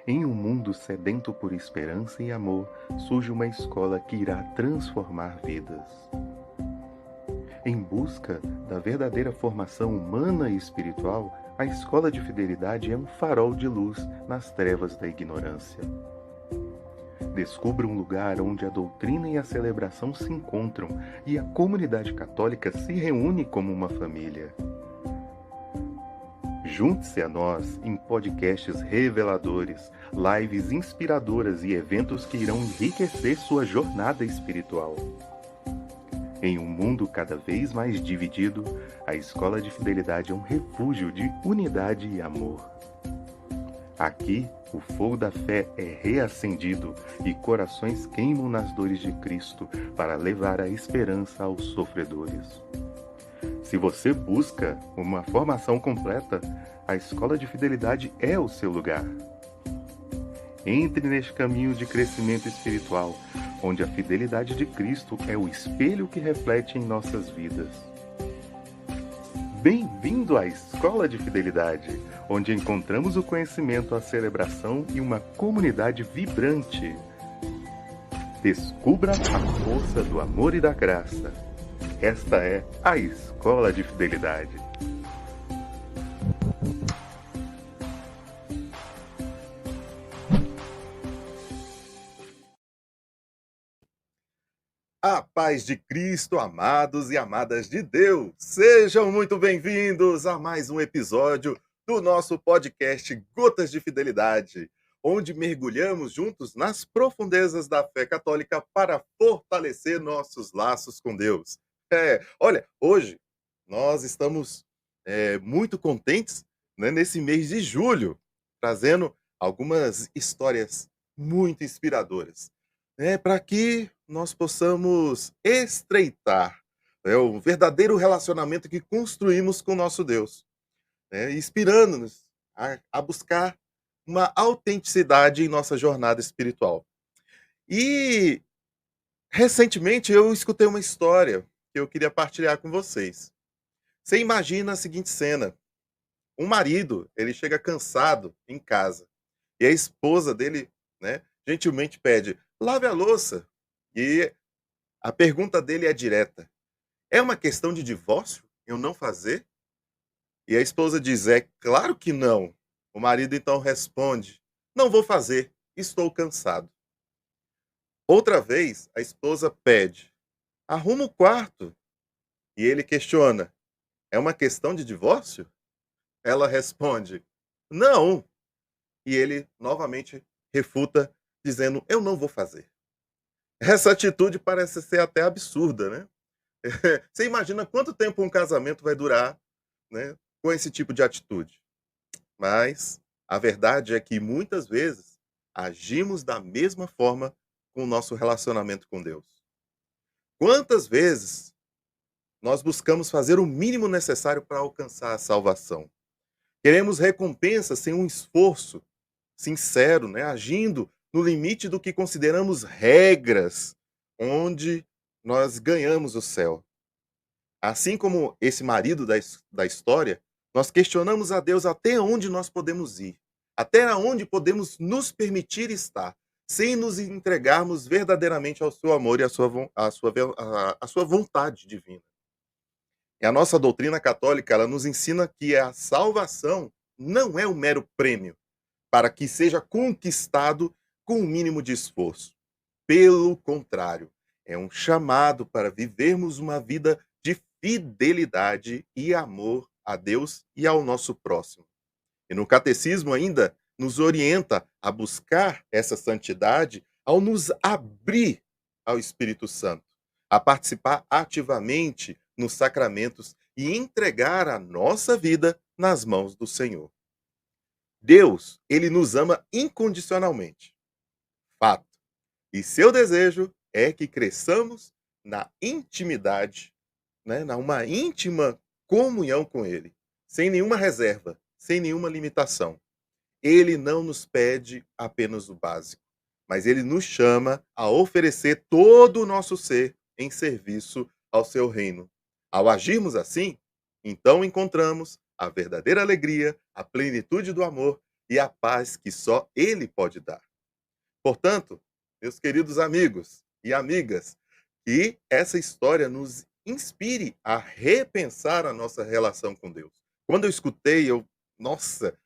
Em um mundo sedento por esperança e amor, surge uma escola que irá transformar vidas. Em busca da verdadeira formação humana e espiritual, a escola de fidelidade é um farol de luz nas trevas da ignorância. Descubra um lugar onde a doutrina e a celebração se encontram e a comunidade católica se reúne como uma família. Junte-se a nós em podcasts reveladores, lives inspiradoras e eventos que irão enriquecer sua jornada espiritual. Em um mundo cada vez mais dividido, a Escola de Fidelidade é um refúgio de unidade e amor. Aqui, o fogo da fé é reacendido e corações queimam nas dores de Cristo para levar a esperança aos sofredores. Se você busca uma formação completa, a Escola de Fidelidade é o seu lugar. Entre neste caminho de crescimento espiritual, onde a fidelidade de Cristo é o espelho que reflete em nossas vidas. Bem-vindo à Escola de Fidelidade, onde encontramos o conhecimento, a celebração e uma comunidade vibrante. Descubra a força do amor e da graça. Esta é a Escola de Fidelidade. A paz de Cristo, amados e amadas de Deus, sejam muito bem-vindos a mais um episódio do nosso podcast Gotas de Fidelidade, onde mergulhamos juntos nas profundezas da fé católica para fortalecer nossos laços com Deus. Olha, hoje nós estamos muito contentes, né, nesse mês de julho, trazendo algumas histórias muito inspiradoras, para que nós possamos estreitar, o verdadeiro relacionamento que construímos com o nosso Deus, né, inspirando-nos a buscar uma autenticidade em nossa jornada espiritual. E recentemente eu escutei uma história que eu queria partilhar com vocês. Você imagina a seguinte cena: um marido, ele chega cansado em casa e a esposa dele, né, gentilmente pede: lave a louça. E a pergunta dele é direta: é uma questão de divórcio eu não fazer? E a esposa diz: é claro que não. O marido então responde: não vou fazer, estou cansado. Outra vez, a esposa pede: arruma o quarto. E ele questiona: é uma questão de divórcio? Ela responde: não. E ele novamente refuta, dizendo: eu não vou fazer. Essa atitude parece ser até absurda, né? Você imagina quanto tempo um casamento vai durar, né, com esse tipo de atitude. Mas a verdade é que muitas vezes agimos da mesma forma com o nosso relacionamento com Deus. Quantas vezes nós buscamos fazer o mínimo necessário para alcançar a salvação? Queremos recompensa sem um esforço sincero, né, agindo no limite do que consideramos regras, onde nós ganhamos o céu. Assim como esse marido da história, nós questionamos a Deus até onde nós podemos ir, até onde podemos nos permitir estar, sem nos entregarmos verdadeiramente ao seu amor e à sua vontade divina. E a nossa doutrina católica, ela nos ensina que a salvação não é um mero prêmio para que seja conquistado com o mínimo de esforço. Pelo contrário, é um chamado para vivermos uma vida de fidelidade e amor a Deus e ao nosso próximo. E no catecismo ainda nos orienta a buscar essa santidade ao nos abrir ao Espírito Santo, a participar ativamente nos sacramentos e entregar a nossa vida nas mãos do Senhor. Deus, ele nos ama incondicionalmente. Fato. E seu desejo é que cresçamos na intimidade, né, numa íntima comunhão com ele, sem nenhuma reserva, sem nenhuma limitação. Ele não nos pede apenas o básico, mas ele nos chama a oferecer todo o nosso ser em serviço ao seu reino. Ao agirmos assim, então encontramos a verdadeira alegria, a plenitude do amor e a paz que só Ele pode dar. Portanto, meus queridos amigos e amigas, que essa história nos inspire a repensar a nossa relação com Deus. Quando eu escutei, nossa,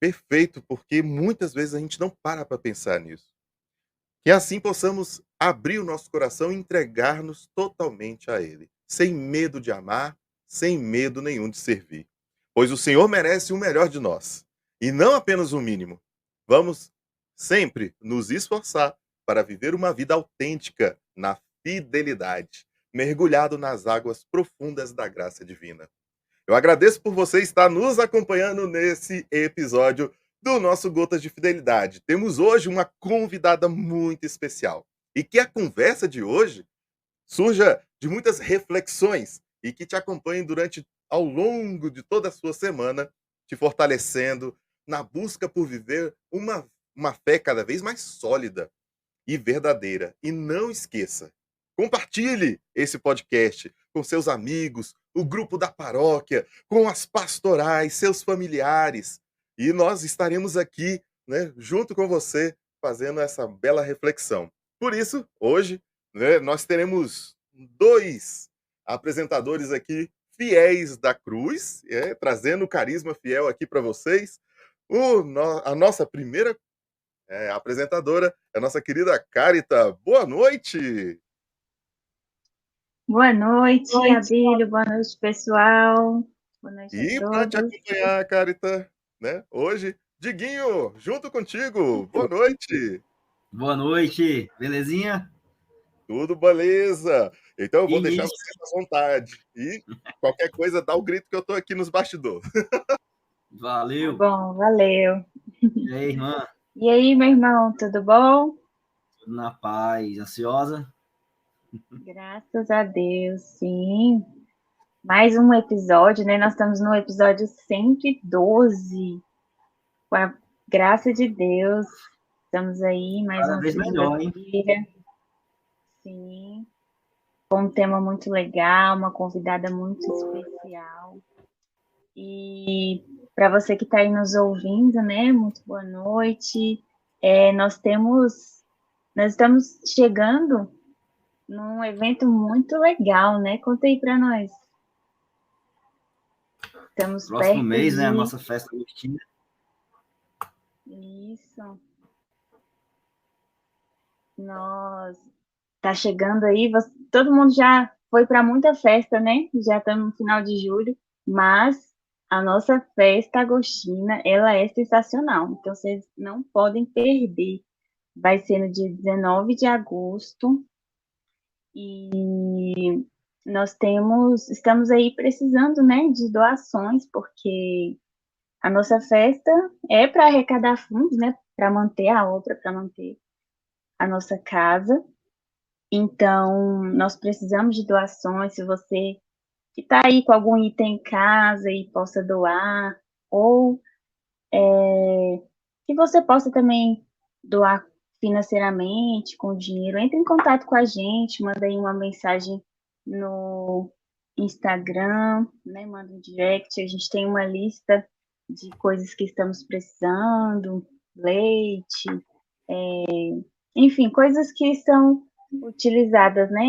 perfeito, porque muitas vezes a gente não para pensar nisso. Que assim possamos abrir o nosso coração e entregar-nos totalmente a Ele, sem medo de amar, sem medo nenhum de servir. Pois o Senhor merece o melhor de nós, e não apenas o mínimo. Vamos sempre nos esforçar para viver uma vida autêntica na fidelidade, mergulhado nas águas profundas da graça divina. Eu agradeço por você estar nos acompanhando nesse episódio do nosso Gotas de Fidelidade. Temos hoje uma convidada muito especial e que a conversa de hoje surja de muitas reflexões e que te acompanhe durante ao longo de toda a sua semana, te fortalecendo na busca por viver uma fé cada vez mais sólida e verdadeira. E não esqueça, compartilhe esse podcast com seus amigos, o grupo da paróquia, com as pastorais, seus familiares. E nós estaremos aqui, né, junto com você, fazendo essa bela reflexão. Por isso, hoje, né, nós teremos dois apresentadores aqui, fiéis da cruz, trazendo o carisma fiel aqui para vocês. A nossa primeira apresentadora é a nossa querida Carita. Boa noite! Boa noite, Abílio. Boa noite, pessoal. Boa noite a E para te todos. acompanhar, Carita, né? Hoje, Diguinho, junto contigo. Boa noite. Boa noite, belezinha? Tudo beleza. Então eu vou deixar Início. você à vontade. E qualquer coisa, dá o grito que eu tô aqui nos bastidores. Valeu. Bom, valeu. E aí, irmã? E aí, meu irmão, tudo bom? Tudo na paz, ansiosa? Graças a Deus, sim. Mais um episódio, né? Nós estamos no episódio 112. Com a graça de Deus, estamos aí mais Cada uma vez melhor, hein? segunda-feira. Sim. Com um tema muito legal, uma convidada muito especial. E para você que está aí nos ouvindo, né? Muito boa noite. Nós estamos chegando num evento muito legal, né? Conta aí para nós. Estamos Próximo perto mês, de... né? A nossa festa agostina. Isso. Nós tá chegando aí. Todo mundo já foi para muita festa, né? Já estamos no final de julho, mas a nossa festa agostina, ela é sensacional. Então vocês não podem perder. Vai ser no dia 19 de agosto. E nós estamos aí precisando, né, de doações, porque a nossa festa é para arrecadar fundos, né, para manter a obra, para manter a nossa casa. Então, nós precisamos de doações. Se você que está aí com algum item em casa e possa doar, ou que você possa também doar financeiramente, com dinheiro, entre em contato com a gente, manda aí uma mensagem no Instagram, né? Manda um direct. A gente tem uma lista de coisas que estamos precisando, leite, enfim, coisas que são utilizadas, né,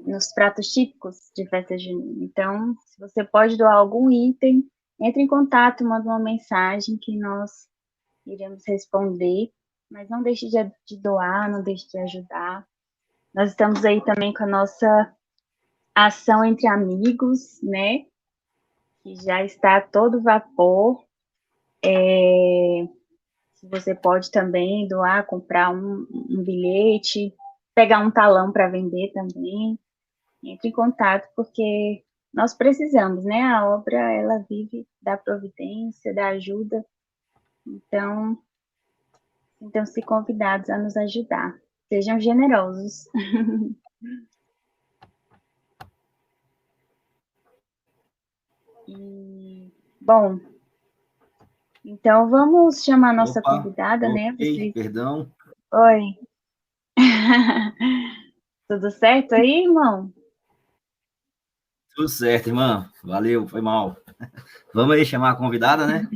nos pratos típicos de festa junina. Então, se você pode doar algum item, entre em contato, manda uma mensagem que nós iremos responder, mas não deixe de doar, não deixe de ajudar. Nós estamos aí também com a nossa ação entre amigos, né, que já está a todo vapor. Você pode também doar, comprar um bilhete, pegar um talão para vender também. Entre em contato, porque nós precisamos, né? A obra, ela vive da providência, da ajuda. Então, sintam-se convidados a nos ajudar. Sejam generosos. Bom, então vamos chamar a nossa convidada, né? Perdão. Oi. Tudo certo aí, irmão? Tudo certo, irmã. Valeu, foi mal. Vamos aí chamar a convidada, né?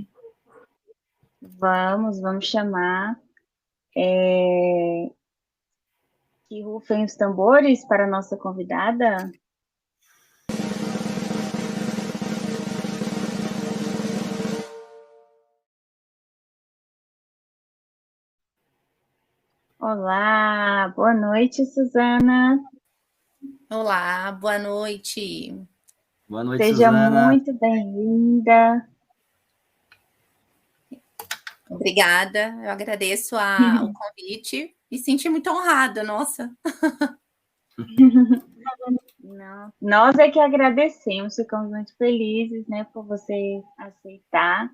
Vamos chamar. Que rufem os tambores para a nossa convidada. Olá, boa noite, Suzana. Olá, boa noite. Boa noite, Seja Suzana. muito bem-vinda. Obrigada, eu agradeço o convite. Me senti muito honrada, nossa. Não, nós é que agradecemos, ficamos muito felizes, né, por você aceitar.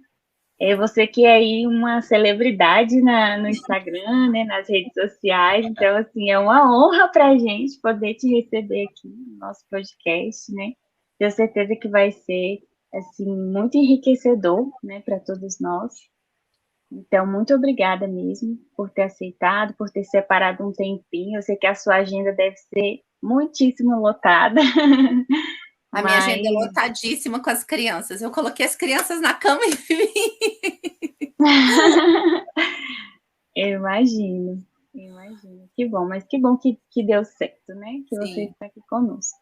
Você que é aí uma celebridade no Instagram, né, nas redes sociais, então, assim, é uma honra para a gente poder te receber aqui no nosso podcast, né? Tenho certeza que vai ser, assim, muito enriquecedor, né, para todos nós. Então, muito obrigada mesmo por ter aceitado, por ter separado um tempinho. Eu sei que a sua agenda deve ser muitíssimo lotada. A minha agenda é Mas lotadíssima com as crianças. Eu coloquei as crianças na cama e vim. eu imagino. Que bom, mas que bom que deu certo, né? Que você Sim. está aqui conosco.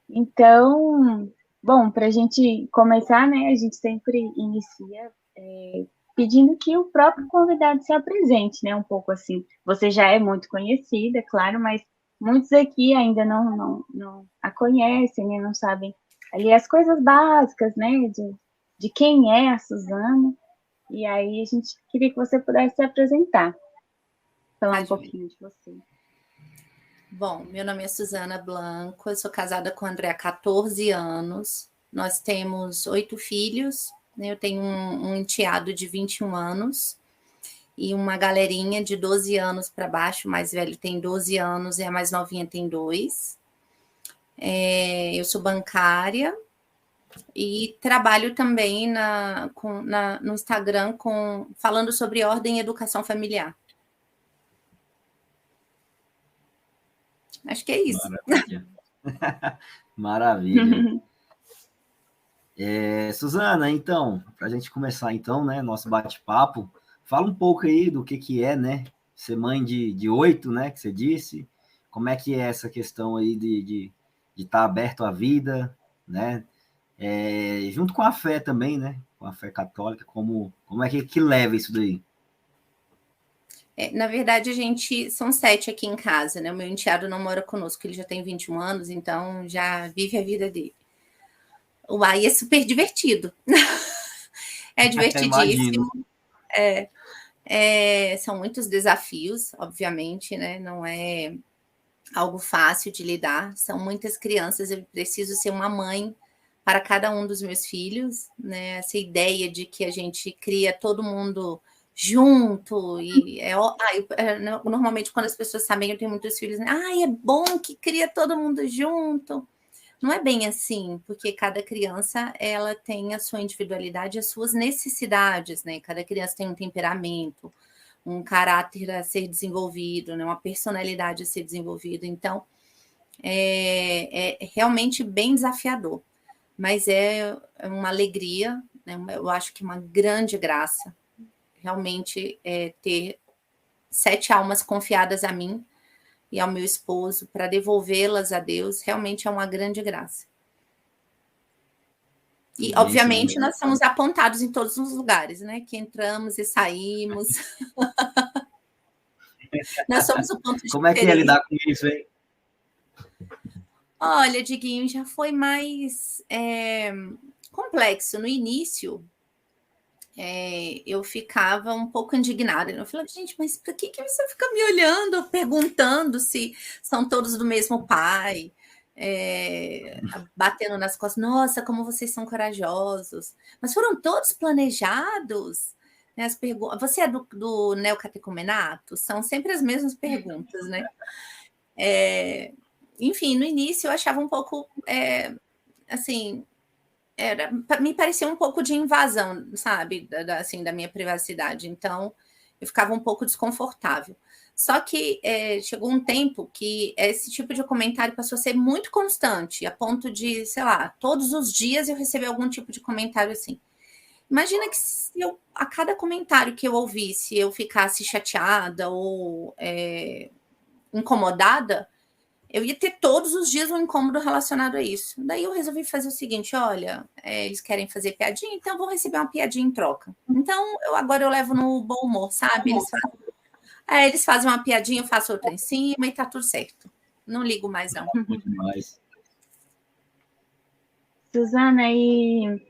Então, bom, para a gente começar, né? A gente sempre inicia pedindo que o próprio convidado se apresente, né? Um pouco assim. Você já é muito conhecida, claro, mas muitos aqui ainda não a conhecem, né? Não sabem ali as coisas básicas, né? De quem é a Suzana. E aí a gente queria que você pudesse se apresentar, falar um pouquinho de você. Bom, meu nome é Suzana Blanco, eu sou casada com o André há 14 anos. Nós temos 8 filhos, né? Eu tenho um enteado de 21 anos e uma galerinha de 12 anos para baixo. O mais velho tem 12 anos e a mais novinha tem 2. Eu sou bancária e trabalho também no Instagram falando sobre ordem e educação familiar. Acho que é isso. Maravilha. Suzana, então, para a gente começar então, né, nosso bate-papo, fala um pouco aí do que é, né, ser mãe de 8, né, que você disse, como é que é essa questão aí de estar aberto à vida, né, junto com a fé também, né, com a fé católica, como é que leva isso daí? Na verdade, são 7 aqui em casa, né? O meu enteado não mora conosco, ele já tem 21 anos, então já vive a vida dele. Uai, é super divertido. É divertidíssimo. São muitos desafios, obviamente, né? Não é algo fácil de lidar. São muitas crianças, eu preciso ser uma mãe para cada um dos meus filhos, né? Essa ideia de que a gente cria todo mundo junto e normalmente quando as pessoas sabem, eu tenho muitos filhos, né? É bom que cria todo mundo junto. Não é bem assim, porque cada criança ela tem a sua individualidade, as suas necessidades, né? Cada criança tem um temperamento, um caráter a ser desenvolvido, né? Uma personalidade a ser desenvolvida. Então, é realmente bem desafiador, mas é uma alegria, né? Eu acho que uma grande graça realmente ter 7 almas confiadas a mim e ao meu esposo para devolvê-las a Deus, realmente é uma grande graça. E, obviamente, nós somos apontados em todos os lugares, né? Que entramos e saímos. Nós somos o ponto de Como é que é lidar com isso, hein? Olha, Diguinho, já foi mais complexo. No início, eu ficava um pouco indignada. Eu falava, gente, mas por que você fica me olhando, perguntando se são todos do mesmo pai? Batendo nas costas, nossa, como vocês são corajosos. Mas foram todos planejados? Né, você é do neocatecumenato? São sempre as mesmas perguntas, né? Enfim, no início eu achava um pouco, assim, me parecia um pouco de invasão, sabe, assim, da minha privacidade. Então, eu ficava um pouco desconfortável. Só que chegou um tempo que esse tipo de comentário passou a ser muito constante, a ponto de, sei lá, todos os dias eu receber algum tipo de comentário assim. Imagina que se eu, a cada comentário que eu ouvisse, eu ficasse chateada ou incomodada, eu ia ter todos os dias um incômodo relacionado a isso. Daí eu resolvi fazer o seguinte, olha, eles querem fazer piadinha, então eu vou receber uma piadinha em troca. Então, agora eu levo no bom humor, sabe? Eles fazem uma piadinha, eu faço outra em cima e tá tudo certo. Não ligo mais, não. Muito mais. Suzana, e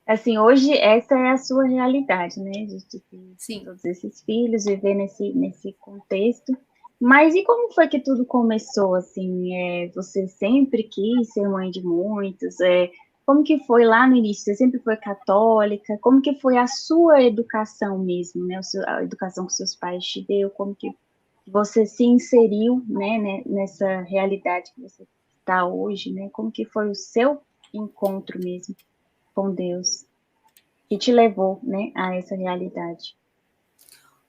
assim, hoje essa é a sua realidade, né? De ter Sim. todos esses filhos, viver nesse contexto. Mas e como foi que tudo começou, assim? Você sempre quis ser mãe de muitos? Como que foi lá no início? Você sempre foi católica? Como que foi a sua educação mesmo, né? A educação que seus pais te deu? Como que você se inseriu, né, nessa realidade que você está hoje, né? Como que foi o seu encontro mesmo com Deus que te levou, né, a essa realidade?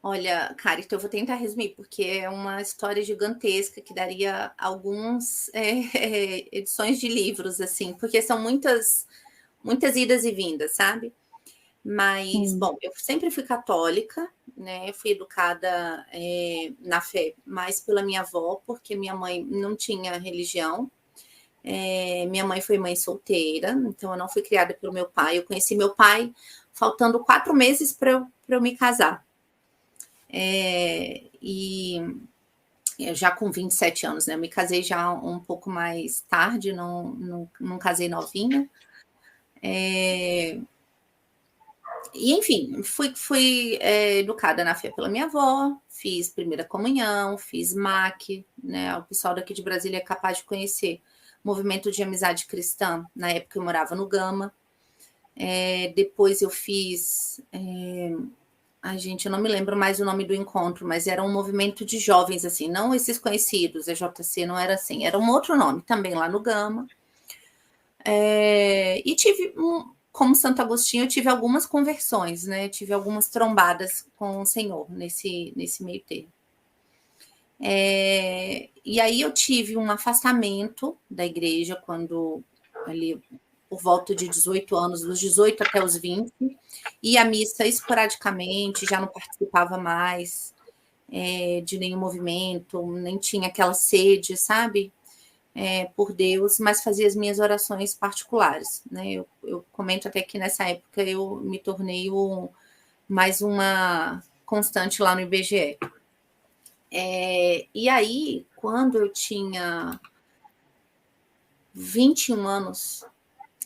Olha, Carito, eu vou tentar resumir, porque é uma história gigantesca que daria algumas edições de livros, assim, porque são muitas idas e vindas, sabe? Mas, bom, eu sempre fui católica, né? Eu fui educada na fé, mais pela minha avó, porque minha mãe não tinha religião. Minha mãe foi mãe solteira, então eu não fui criada pelo meu pai. Eu conheci meu pai faltando 4 meses para eu me casar. E já com 27 anos, né? Eu me casei já um pouco mais tarde, não casei novinha. E, enfim, fui educada na fé pela minha avó, fiz primeira comunhão, fiz MAC, né? O pessoal daqui de Brasília é capaz de conhecer Movimento de Amizade Cristã. Na época eu morava no Gama. Depois eu fiz... gente, eu não me lembro mais o nome do encontro, mas era um movimento de jovens, assim, não esses conhecidos, EJC não era assim, era um outro nome, também lá no Gama. E tive, como Santo Agostinho, eu tive algumas conversões, né? Tive algumas trombadas com o Senhor nesse meio termo. E aí eu tive um afastamento da igreja quando ali por volta de 18 anos, dos 18 até os 20, ia à missa esporadicamente, já não participava mais de nenhum movimento, nem tinha aquela sede, sabe? Por Deus, mas fazia as minhas orações particulares, né? Eu comento até que nessa época eu me tornei mais uma constante lá no IBGE. E aí, quando eu tinha 21 anos,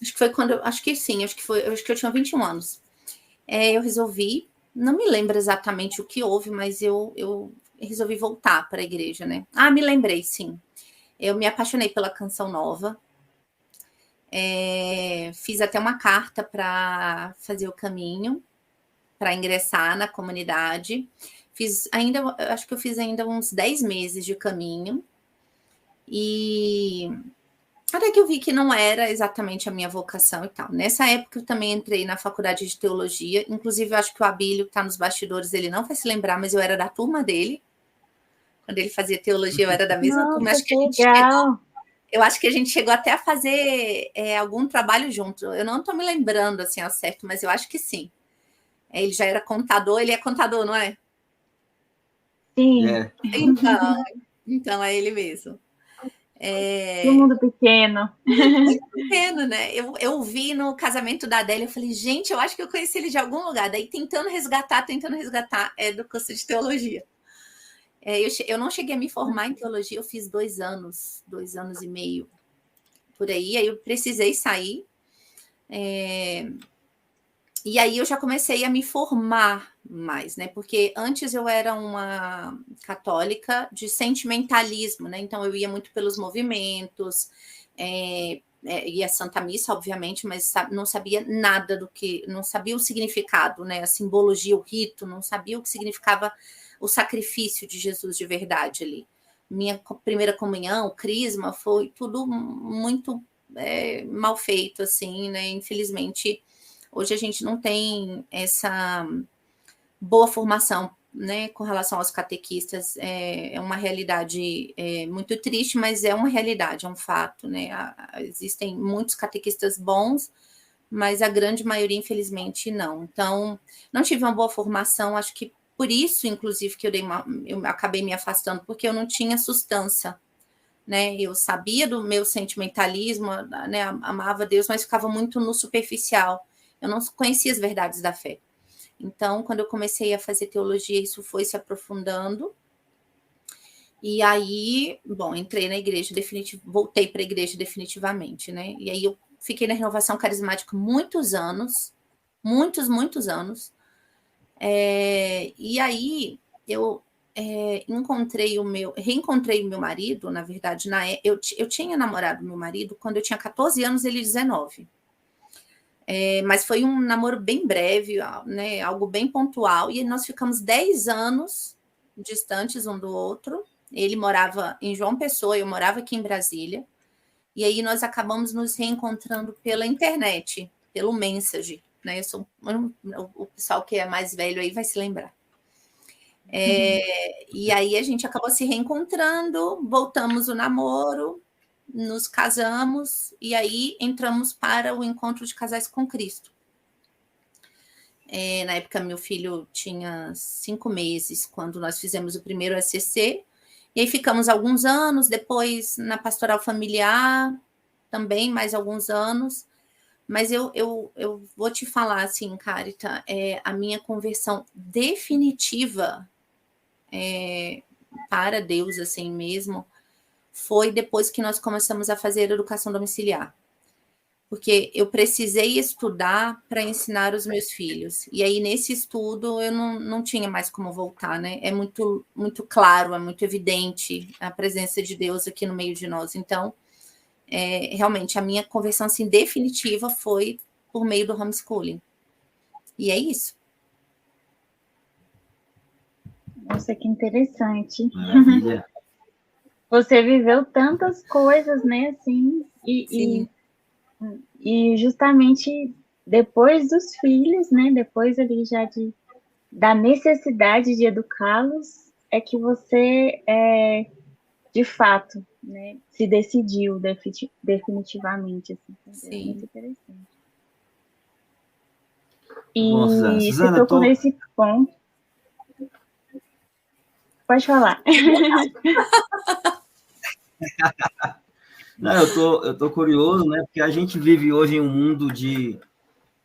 acho que foi quando acho que eu tinha 21 anos. Eu resolvi, não me lembro exatamente o que houve, mas eu resolvi voltar para a igreja, né? Me lembrei, sim. Eu me apaixonei pela Canção Nova. Fiz até uma carta para fazer o caminho, para ingressar na comunidade. Acho que eu fiz ainda uns 10 meses de caminho. E até que eu vi que não era exatamente a minha vocação e tal. Nessa época eu também entrei na faculdade de teologia, inclusive eu acho que o Abílio, que está nos bastidores, ele não vai se lembrar, mas eu era da turma dele. Quando ele fazia teologia, eu era da mesma turma. Eu acho que a gente chegou até a fazer algum trabalho junto. Eu não estou me lembrando assim ao certo, mas eu acho que sim. Ele já era contador, ele é contador, não é? Sim. Então é ele mesmo. Que mundo pequeno. Muito pequeno, né? Eu vi no casamento da Adélia, eu falei, gente, eu acho que eu conheci ele de algum lugar. Daí tentando resgatar, do curso de teologia. Eu não cheguei a me formar em teologia, eu fiz 2 anos e meio por aí eu precisei sair. E aí eu já comecei a me formar mais, né? Porque antes eu era uma católica de sentimentalismo, né? Então eu ia muito pelos movimentos, ia à Santa Missa, obviamente, mas não sabia nada não sabia o significado, né? A simbologia, o rito, não sabia o que significava o sacrifício de Jesus de verdade ali. Minha primeira comunhão, crisma, foi tudo muito mal feito, assim, né? Infelizmente, hoje a gente não tem essa boa formação, né, com relação aos catequistas. É uma realidade muito triste, mas é uma realidade, é um fato, né? Existem muitos catequistas bons, mas a grande maioria, infelizmente, não. Então, não tive uma boa formação, acho que por isso, inclusive, que eu acabei me afastando, porque eu não tinha sustância, né? Eu sabia do meu sentimentalismo, né? Amava Deus, mas ficava muito no superficial. Eu não conhecia as verdades da fé. Então, quando eu comecei a fazer teologia, isso foi se aprofundando. E aí, bom, entrei na igreja, voltei para a igreja definitivamente, né? E aí eu fiquei na Renovação Carismática muitos anos, muitos anos. E aí eu reencontrei o meu marido, na verdade, eu tinha namorado meu marido quando eu tinha 14 anos, ele 19. Mas foi um namoro bem breve, né, algo bem pontual, e nós ficamos 10 anos distantes um do outro. Ele morava em João Pessoa, eu morava aqui em Brasília, e aí nós acabamos nos reencontrando pela internet, pelo Messenger, né? O pessoal que é mais velho aí vai se lembrar. E aí a gente acabou se reencontrando, voltamos o namoro, nos casamos, e aí entramos para o encontro de casais com Cristo. Na época, meu filho tinha 5 meses, quando nós fizemos o primeiro ACC, e aí ficamos alguns anos, depois na pastoral familiar, também mais alguns anos, mas eu vou te falar assim, Carita, a minha conversão definitiva para Deus, assim mesmo, foi depois que nós começamos a fazer educação domiciliar. Porque eu precisei estudar para ensinar os meus filhos. E aí, nesse estudo, eu não tinha mais como voltar, né? É muito, muito claro, é muito evidente a presença de Deus aqui no meio de nós. Então, realmente, a minha conversão assim, definitiva foi por meio do homeschooling. E é isso. Nossa, que interessante. Maravilha. Você viveu tantas coisas, né, assim, e justamente depois dos filhos, né, depois ali já da necessidade de educá-los, é que você, de fato, né, se decidiu definitivamente, assim. É muito interessante. E Bom, Suzana, você tocou nesse ponto. Pode falar. Não, eu tô curioso, né? Porque a gente vive hoje em um mundo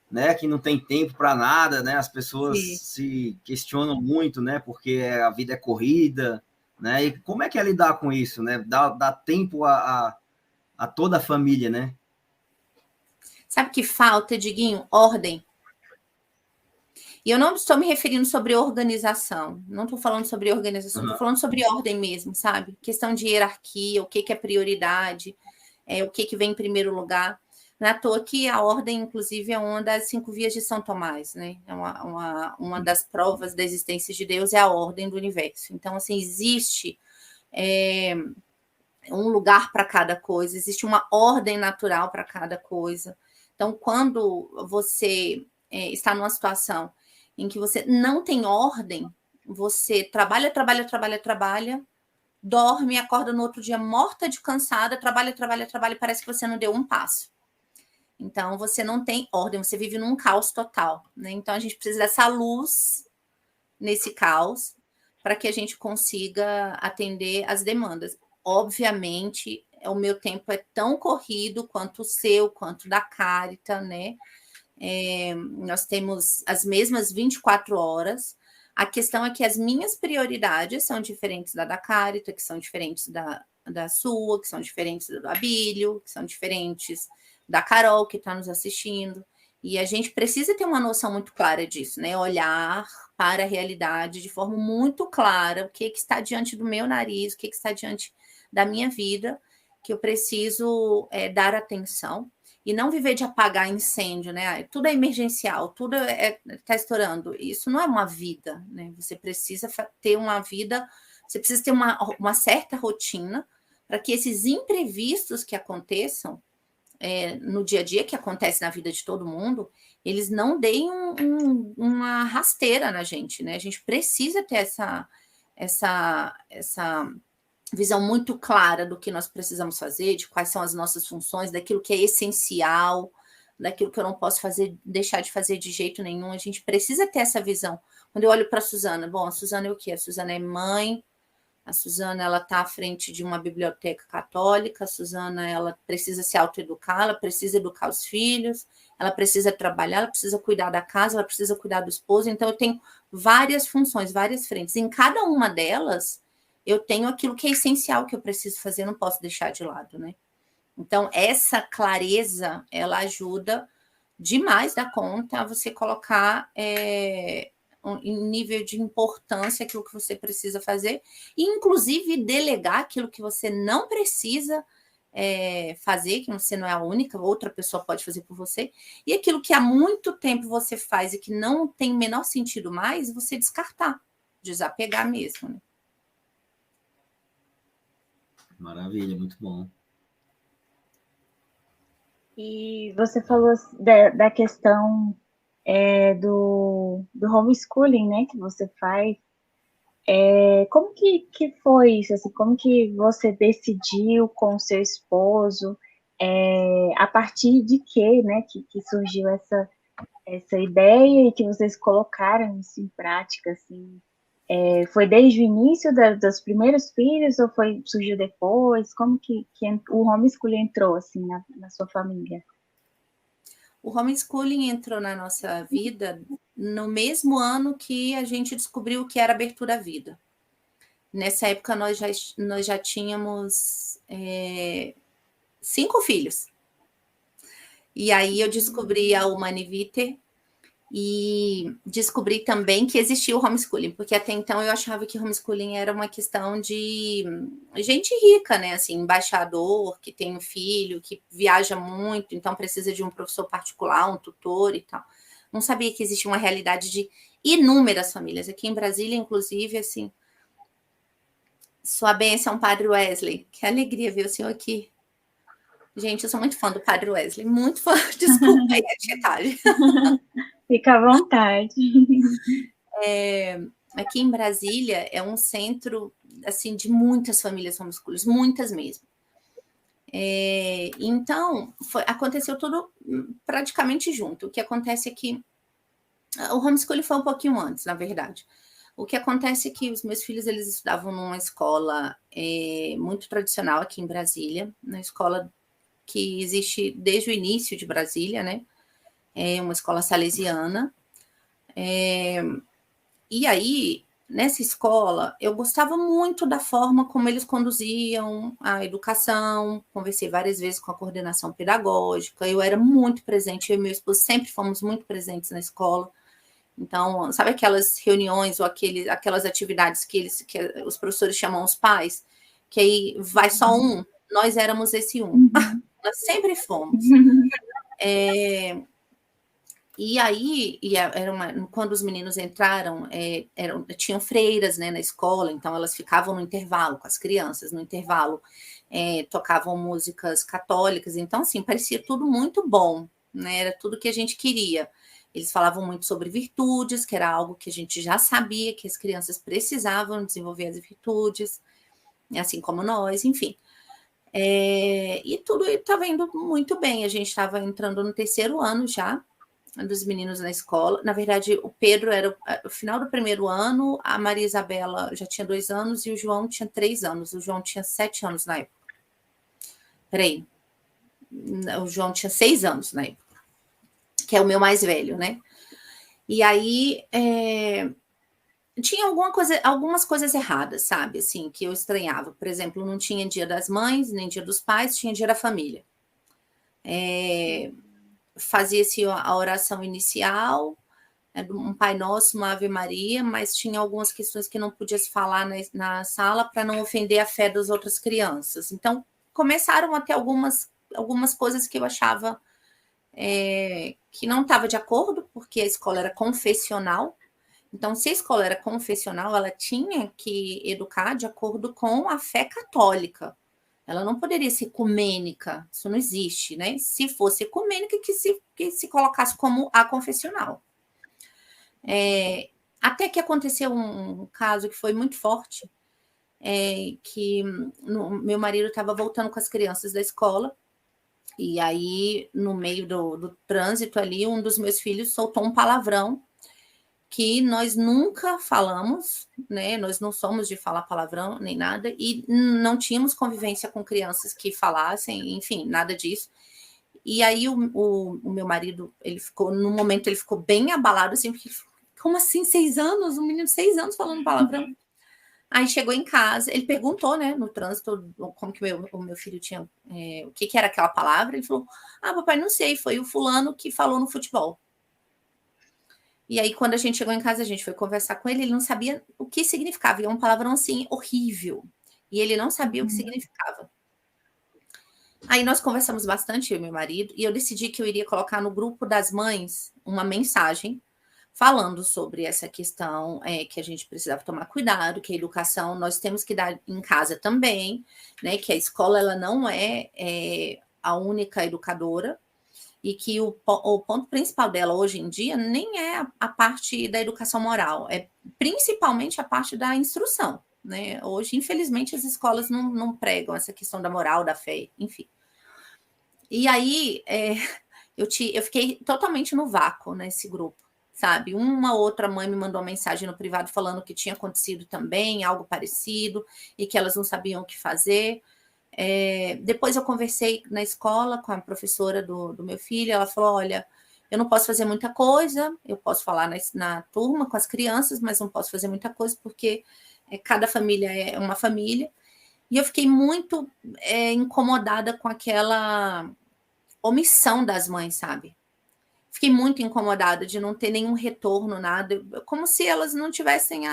né, que não tem tempo para nada, né? As pessoas se questionam muito, né? Porque a vida é corrida, né? E como é que é lidar com isso, né? Dá tempo a toda a família, né? Sabe o que falta, Diguinho? Ordem. E eu não estou me referindo sobre organização, não estou falando sobre organização, estou falando sobre ordem mesmo, sabe? Questão de hierarquia, o que é prioridade, o que vem em primeiro lugar. Não é à toa que a ordem, inclusive, é uma das 5 vias de São Tomás, né? É uma das provas da existência de Deus, é a ordem do universo. Então, assim, existe um lugar para cada coisa, existe uma ordem natural para cada coisa. Então, quando você está numa situação em que você não tem ordem, você trabalha, dorme, acorda no outro dia morta de cansada, trabalha, parece que você não deu um passo. Então, você não tem ordem, você vive num caos total, né? Então, a gente precisa dessa luz nesse caos para que a gente consiga atender as demandas. Obviamente, o meu tempo é tão corrido quanto o seu, quanto da Carita, né? Nós temos as mesmas 24 horas. A questão é que as minhas prioridades são diferentes da Carita, que são diferentes da sua, que são diferentes do Abílio, que são diferentes da Carol, que está nos assistindo. E a gente precisa ter uma noção muito clara disso, né? Olhar para a realidade de forma muito clara, o que está diante do meu nariz, o que está diante da minha vida, que eu preciso dar atenção. E não viver de apagar incêndio, né? Tudo é emergencial, tudo está estourando. Isso não é uma vida, né? Você precisa ter uma vida, você precisa ter uma certa rotina para que esses imprevistos que aconteçam no dia a dia, que acontece na vida de todo mundo, eles não deem uma rasteira na gente, né? A gente precisa ter essa visão muito clara do que nós precisamos fazer, de quais são as nossas funções, daquilo que é essencial, daquilo que eu não posso fazer, deixar de fazer de jeito nenhum. A gente precisa ter essa visão. Quando eu olho para a Suzana, bom, a Suzana é o quê? A Suzana é mãe, a Suzana, ela está à frente de uma biblioteca católica, a Suzana, ela precisa se autoeducar, ela precisa educar os filhos, ela precisa trabalhar, ela precisa cuidar da casa, ela precisa cuidar do esposo. Então, eu tenho várias funções, várias frentes. Em cada uma delas, eu tenho aquilo que é essencial que eu preciso fazer, eu não posso deixar de lado, né? Então, essa clareza, ela ajuda demais da conta a você colocar em nível de importância aquilo que você precisa fazer, e inclusive delegar aquilo que você não precisa fazer, que você não é a única, outra pessoa pode fazer por você, e aquilo que há muito tempo você faz e que não tem o menor sentido mais, você descartar, desapegar mesmo, né? Maravilha, muito bom. E você falou da questão do homeschooling, né, que você faz. Como que foi isso? Assim, como que você decidiu com o seu esposo? A partir de quê, né, que surgiu essa ideia e que vocês colocaram isso em prática, assim? Foi desde o início dos primeiros filhos ou surgiu depois? Como que o homeschooling entrou, assim, na sua família? O homeschooling entrou na nossa vida no mesmo ano que a gente descobriu o que era abertura à vida. Nessa época, nós já tínhamos 5 filhos. E aí eu descobri a Humaniviter e descobri também que existia o homeschooling, porque até então eu achava que homeschooling era uma questão de gente rica, né? Assim, embaixador, que tem um filho, que viaja muito, então precisa de um professor particular, um tutor e tal. Não sabia que existia uma realidade de inúmeras famílias. Aqui em Brasília, inclusive, assim, sua bênção, Padre Wesley. Que alegria ver o senhor aqui. Gente, eu sou muito fã do Padre Wesley, muito fã. Desculpa aí a tietagem. Fica à vontade. Aqui em Brasília é um centro assim de muitas famílias homeschoolers, muitas mesmo. Então, aconteceu tudo praticamente junto. O que acontece é que o homeschooling foi um pouquinho antes, na verdade. O que acontece é que os meus filhos eles estudavam numa escola muito tradicional aqui em Brasília, na escola que existe desde o início de Brasília, né? É uma escola salesiana. E aí, nessa escola, eu gostava muito da forma como eles conduziam a educação, conversei várias vezes com a coordenação pedagógica, eu era muito presente, eu e meu esposo sempre fomos muito presentes na escola. Então, sabe aquelas reuniões ou aquelas atividades que os professores chamam os pais, que aí vai só um? Nós éramos esse um. Nós sempre fomos. E aí, quando os meninos entraram, tinham freiras, né, na escola, então elas ficavam no intervalo com as crianças, no intervalo tocavam músicas católicas, então, assim, parecia tudo muito bom, né, era tudo que a gente queria. Eles falavam muito sobre virtudes, que era algo que a gente já sabia, que as crianças precisavam desenvolver as virtudes, assim como nós, enfim. E tudo estava indo muito bem, a gente estava entrando no 3º ano já, dos meninos na escola. Na verdade, o Pedro era o final do 1º ano, a Maria Isabela já tinha 2 anos e o João tinha 3 anos. O João tinha 7 anos na época. Peraí. O João tinha 6 anos na época, que é o meu mais velho, né? E aí tinha algumas coisas erradas, sabe? Assim, que eu estranhava. Por exemplo, não tinha dia das mães, nem dia dos pais, tinha dia da família. Fazia-se a oração inicial, um Pai Nosso, uma Ave Maria, mas tinha algumas questões que não podia se falar na sala para não ofender a fé das outras crianças. Então, começaram a ter algumas coisas que eu achava que não estava de acordo, porque a escola era confessional. Então, se a escola era confessional, ela tinha que educar de acordo com a fé católica. Ela não poderia ser ecumênica, isso não existe, né? Se fosse ecumênica, que se colocasse como a confessional. Até que aconteceu um caso que foi muito forte, que meu marido estava voltando com as crianças da escola, E aí, no meio do trânsito ali, um dos meus filhos soltou um palavrão que nós nunca falamos, né? Nós não somos de falar palavrão nem nada, e não tínhamos convivência com crianças que falassem, enfim, nada disso. E aí o meu marido, no momento ele ficou bem abalado, assim, porque como assim, 6 anos? Um menino de 6 anos falando palavrão? Aí chegou em casa, ele perguntou, né, no trânsito, como que o meu filho tinha, o que era aquela palavra. Ele falou, papai, não sei, foi o fulano que falou no futebol. E aí, quando a gente chegou em casa, a gente foi conversar com ele não sabia o que significava. E é um palavrão, assim, horrível. E ele não sabia o que significava. Aí nós conversamos bastante, eu e meu marido, e eu decidi que eu iria colocar no grupo das mães uma mensagem falando sobre essa questão, que a gente precisava tomar cuidado, que a educação nós temos que dar em casa também, né? Que a escola ela não é a única educadora, e que o ponto principal dela hoje em dia nem é a parte da educação moral, é principalmente a parte da instrução, né? Hoje, infelizmente, as escolas não pregam essa questão da moral, da fé, enfim. E aí, eu fiquei totalmente no vácuo nesse grupo, sabe? Uma outra mãe me mandou uma mensagem no privado falando que tinha acontecido também, algo parecido, e que elas não sabiam o que fazer. Depois eu conversei na escola com a professora do meu filho, ela falou, olha, eu não posso fazer muita coisa, eu posso falar na turma com as crianças, mas não posso fazer muita coisa, porque cada família é uma família. E eu fiquei muito incomodada com aquela omissão das mães, sabe? Fiquei muito incomodada de não ter nenhum retorno, nada, como se elas não tivessem,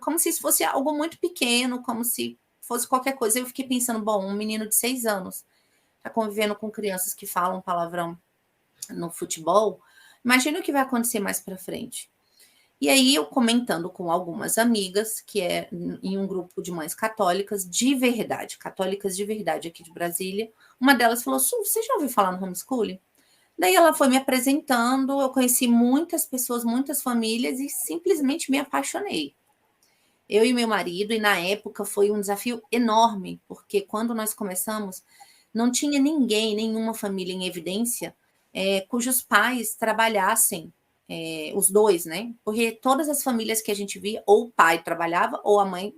como se isso fosse algo muito pequeno, como se fosse qualquer coisa. Eu fiquei pensando, bom, um menino de 6 anos está convivendo com crianças que falam palavrão no futebol, imagina o que vai acontecer mais para frente. E aí, eu comentando com algumas amigas, que é em um grupo de mães católicas de verdade, católicas de verdade aqui de Brasília, uma delas falou, Su, você já ouviu falar no homeschooling? Daí ela foi me apresentando, eu conheci muitas pessoas, muitas famílias e simplesmente me apaixonei. Eu e meu marido, e na época foi um desafio enorme, porque quando nós começamos, não tinha ninguém, nenhuma família em evidência, cujos pais trabalhassem, os dois, né? Porque todas as famílias que a gente via, ou o pai trabalhava, ou a mãe,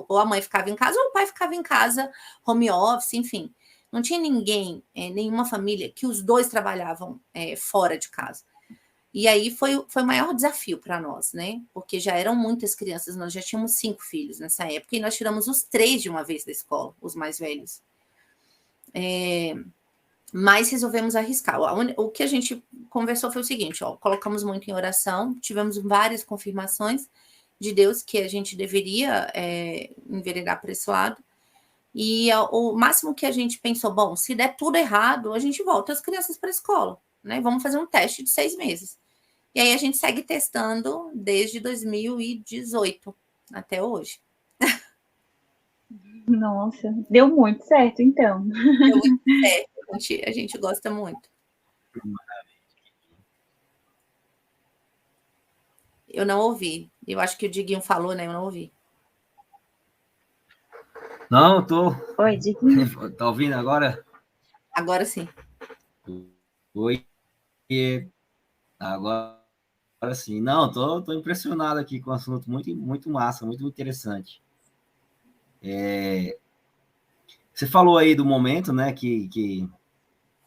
ou a mãe ficava em casa, ou o pai ficava em casa, home office, enfim. Não tinha ninguém, nenhuma família, que os dois trabalhavam fora de casa. E aí foi o maior desafio para nós, né? Porque já eram muitas crianças, nós já tínhamos 5 filhos nessa época, e nós tiramos os 3 de uma vez da escola, os mais velhos. Mas resolvemos arriscar. O que a gente conversou foi o seguinte, colocamos muito em oração, tivemos várias confirmações de Deus que a gente deveria enveredar para esse lado. E o máximo que a gente pensou, bom, se der tudo errado, a gente volta as crianças para a escola, né? Vamos fazer um teste de 6 meses. E aí a gente segue testando desde 2018 até hoje. Nossa, deu muito certo, então. Deu muito certo, a gente gosta muito. Eu não ouvi. Eu acho que o Diguinho falou, né? Eu não ouvi. Não, eu tô. Oi, Diguinho. Tá ouvindo agora? Agora sim. Oi. Agora sim. Não, tô impressionado aqui com um assunto muito, muito massa, muito interessante. Você falou aí do momento, né, que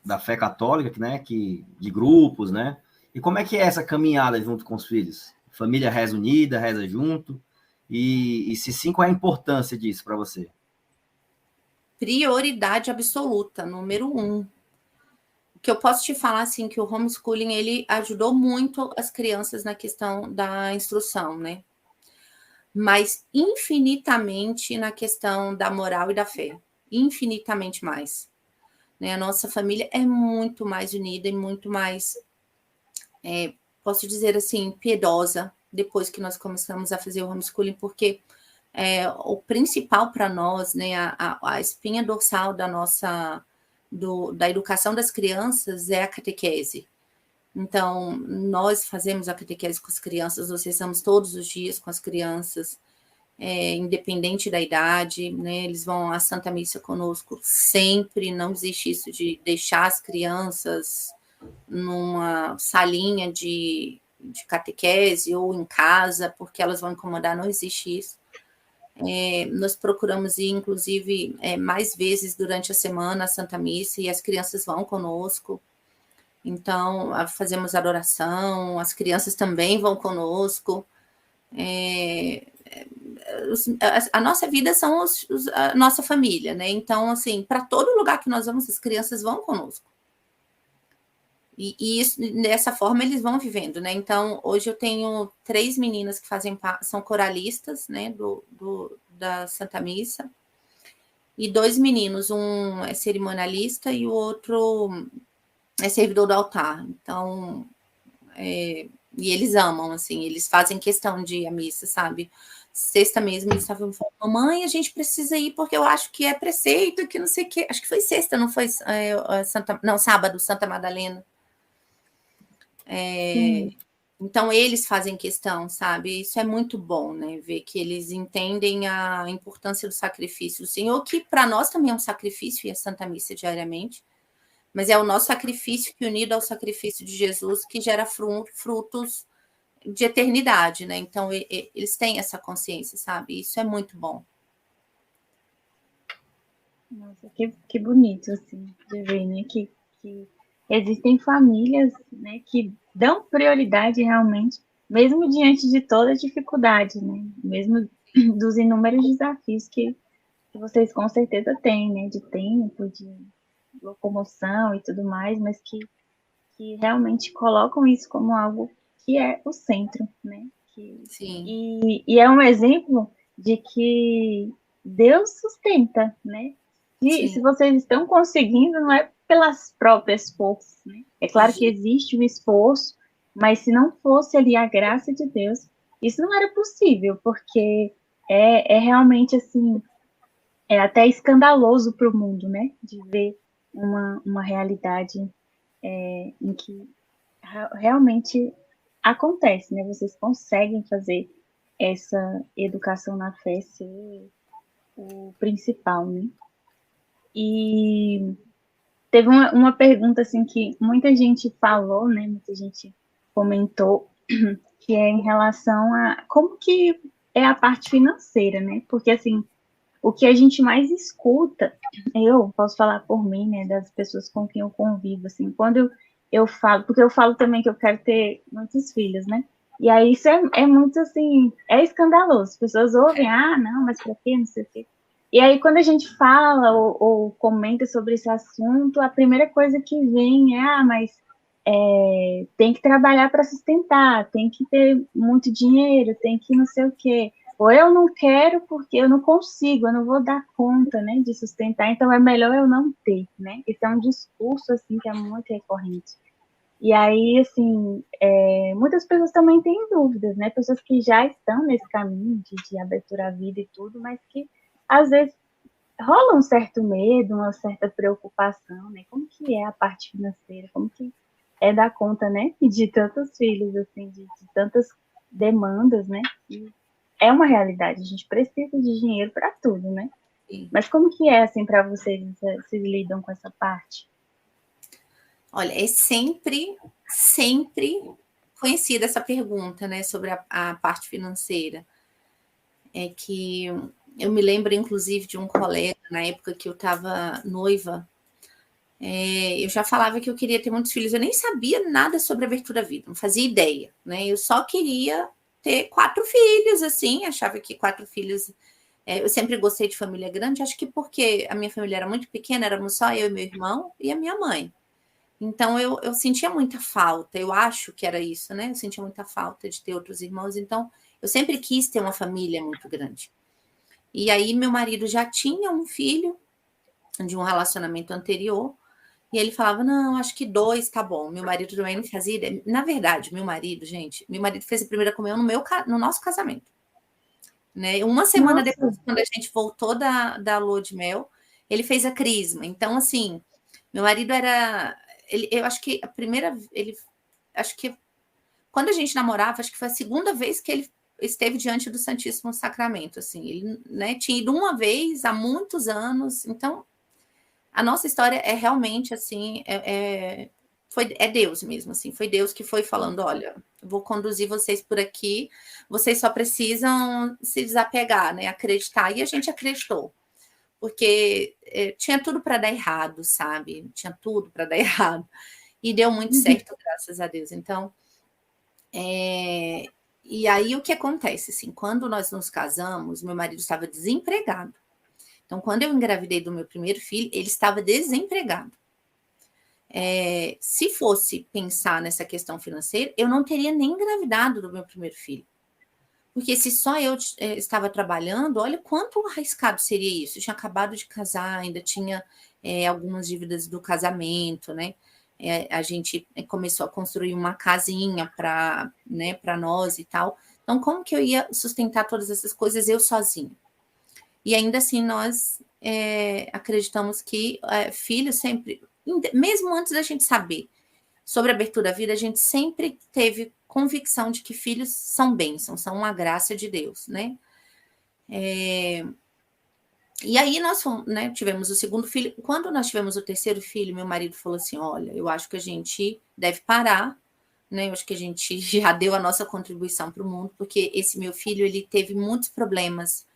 da fé católica, né, de grupos, né? E como é que é essa caminhada junto com os filhos? Família reza unida, reza junto? E se sim, qual é a importância disso para você? Prioridade absoluta, número 1. O que eu posso te falar, assim, que o homeschooling, ele ajudou muito as crianças na questão da instrução, né? Mas infinitamente na questão da moral e da fé. Infinitamente mais. Né? A nossa família é muito mais unida e muito mais, posso dizer assim, piedosa depois que nós começamos a fazer o homeschooling, porque o principal para nós, né, a espinha dorsal da educação das crianças é a catequese. Então, nós fazemos a catequese com as crianças, nós rezamos todos os dias com as crianças, independente da idade, né? Eles vão à Santa Missa conosco sempre, não existe isso de deixar as crianças numa salinha de catequese ou em casa, porque elas vão incomodar, não existe isso. Nós procuramos ir, inclusive, mais vezes durante a semana à Santa Missa, e as crianças vão conosco. Então, fazemos adoração, as crianças também vão conosco. A nossa vida são a nossa família, né? Então, assim, para todo lugar que nós vamos, as crianças vão conosco. E isso, dessa forma eles vão vivendo, né? Então, hoje eu tenho 3 meninas que são coralistas, né, da Santa Missa, e 2 meninos, um é cerimonialista e o outro é servidor do altar. Então, e eles amam, assim, eles fazem questão de ir à missa, sabe? Sexta mesmo, eles estavam falando, mamãe, a gente precisa ir porque eu acho que é preceito, que não sei o quê. Acho que foi sexta, não foi sábado, Santa Madalena. Então, eles fazem questão, sabe? Isso é muito bom, né? Ver que eles entendem a importância do sacrifício do Senhor, que para nós também é um sacrifício, e a Santa Missa diariamente, mas é o nosso sacrifício que, unido ao sacrifício de Jesus, que gera frutos de eternidade, né? Então, eles têm essa consciência, sabe? Isso é muito bom. Nossa, que bonito, assim, de ver, né? Que existem famílias, né, que dão prioridade realmente, mesmo diante de toda a dificuldade, né? Mesmo dos inúmeros desafios que vocês com certeza têm, né? De tempo, de locomoção e tudo mais, mas que realmente colocam isso como algo que é o centro, né? Sim. E é um exemplo de que Deus sustenta, né? Se vocês estão conseguindo, não é pelas próprias forças, né? É claro que existe um esforço, mas se não fosse ali a graça de Deus, isso não era possível, porque é realmente assim, é até escandaloso para o mundo, né? De ver uma realidade em que realmente acontece, né? Vocês conseguem fazer essa educação na fé ser o principal, né? E teve uma pergunta assim que muita gente falou, né? Muita gente comentou, que é em relação a como que é a parte financeira, né? Porque assim, o que a gente mais escuta, eu posso falar por mim, né? Das pessoas com quem eu convivo, assim, quando eu falo, porque eu falo também que eu quero ter muitos filhos, né? E aí isso é muito assim, é escandaloso. As pessoas ouvem, não, mas pra quê? Não sei o quê. E aí, quando a gente fala ou comenta sobre esse assunto, a primeira coisa que vem é, mas tem que trabalhar para sustentar, tem que ter muito dinheiro, tem que não sei o quê. Ou eu não quero porque eu não consigo, eu não vou dar conta, né, de sustentar, então é melhor eu não ter, né? Esse é um discurso, assim, que é muito recorrente. E aí, assim, muitas pessoas também têm dúvidas, né? Pessoas que já estão nesse caminho de abertura à vida e tudo, mas que, às vezes, rola um certo medo, uma certa preocupação, né? Como que é a parte financeira? Como que é dar conta, né? De tantos filhos, assim, de tantas demandas, né? E é uma realidade, a gente precisa de dinheiro para tudo, né? Sim. Mas como que é, assim, para vocês lidam com essa parte? Olha, é sempre conhecida essa pergunta, né, sobre a parte financeira. É que eu me lembro, inclusive, de um colega, na época que eu estava noiva, eu já falava que eu queria ter muitos filhos, eu nem sabia nada sobre abertura à vida, não fazia ideia, né? Eu só queria ter 4 filhos, assim, achava que 4 filhos... eu sempre gostei de família grande, acho que porque a minha família era muito pequena, éramos só eu e meu irmão e a minha mãe. Então, eu sentia muita falta, eu acho que era isso, né? Eu sentia muita falta de ter outros irmãos, então eu sempre quis ter uma família muito grande. E aí, meu marido já tinha um filho de um relacionamento anterior, e ele falava, não, acho que 2 tá bom. Meu marido também não fazia ideia. Na verdade, meu marido fez a primeira comunhão no nosso casamento. Né? Uma semana depois, quando a gente voltou da lua de mel, ele fez a crisma. Então, assim, meu marido era... eu acho que a primeira... acho que quando a gente namorava, acho que foi a segunda vez que ele esteve diante do Santíssimo Sacramento, assim, ele, né, tinha ido uma vez há muitos anos. Então, a nossa história é realmente assim, é Deus mesmo, assim, foi Deus que foi falando, olha, vou conduzir vocês por aqui, vocês só precisam se desapegar, né, acreditar, e a gente acreditou, porque tinha tudo para dar errado, sabe, tinha tudo para dar errado, e deu muito certo, graças a Deus. Então, e aí o que acontece, assim, quando nós nos casamos, meu marido estava desempregado. Então, quando eu engravidei do meu primeiro filho, ele estava desempregado. Se fosse pensar nessa questão financeira, eu não teria nem engravidado do meu primeiro filho. Porque se só eu estava trabalhando, olha quanto arriscado seria isso. Eu tinha acabado de casar, ainda tinha algumas dívidas do casamento, né? A gente começou a construir uma casinha para, né, para nós e tal. Então, como que eu ia sustentar todas essas coisas eu sozinha? E ainda assim, nós acreditamos que filhos sempre, mesmo antes da gente saber sobre a abertura à vida, a gente sempre teve convicção de que filhos são bênçãos, são uma graça de Deus, né? E aí nós né, tivemos o segundo filho. Quando nós tivemos o terceiro filho, meu marido falou assim, olha, eu acho que a gente deve parar, né? Eu acho que a gente já deu a nossa contribuição para o mundo, porque esse meu filho, ele teve muitos problemas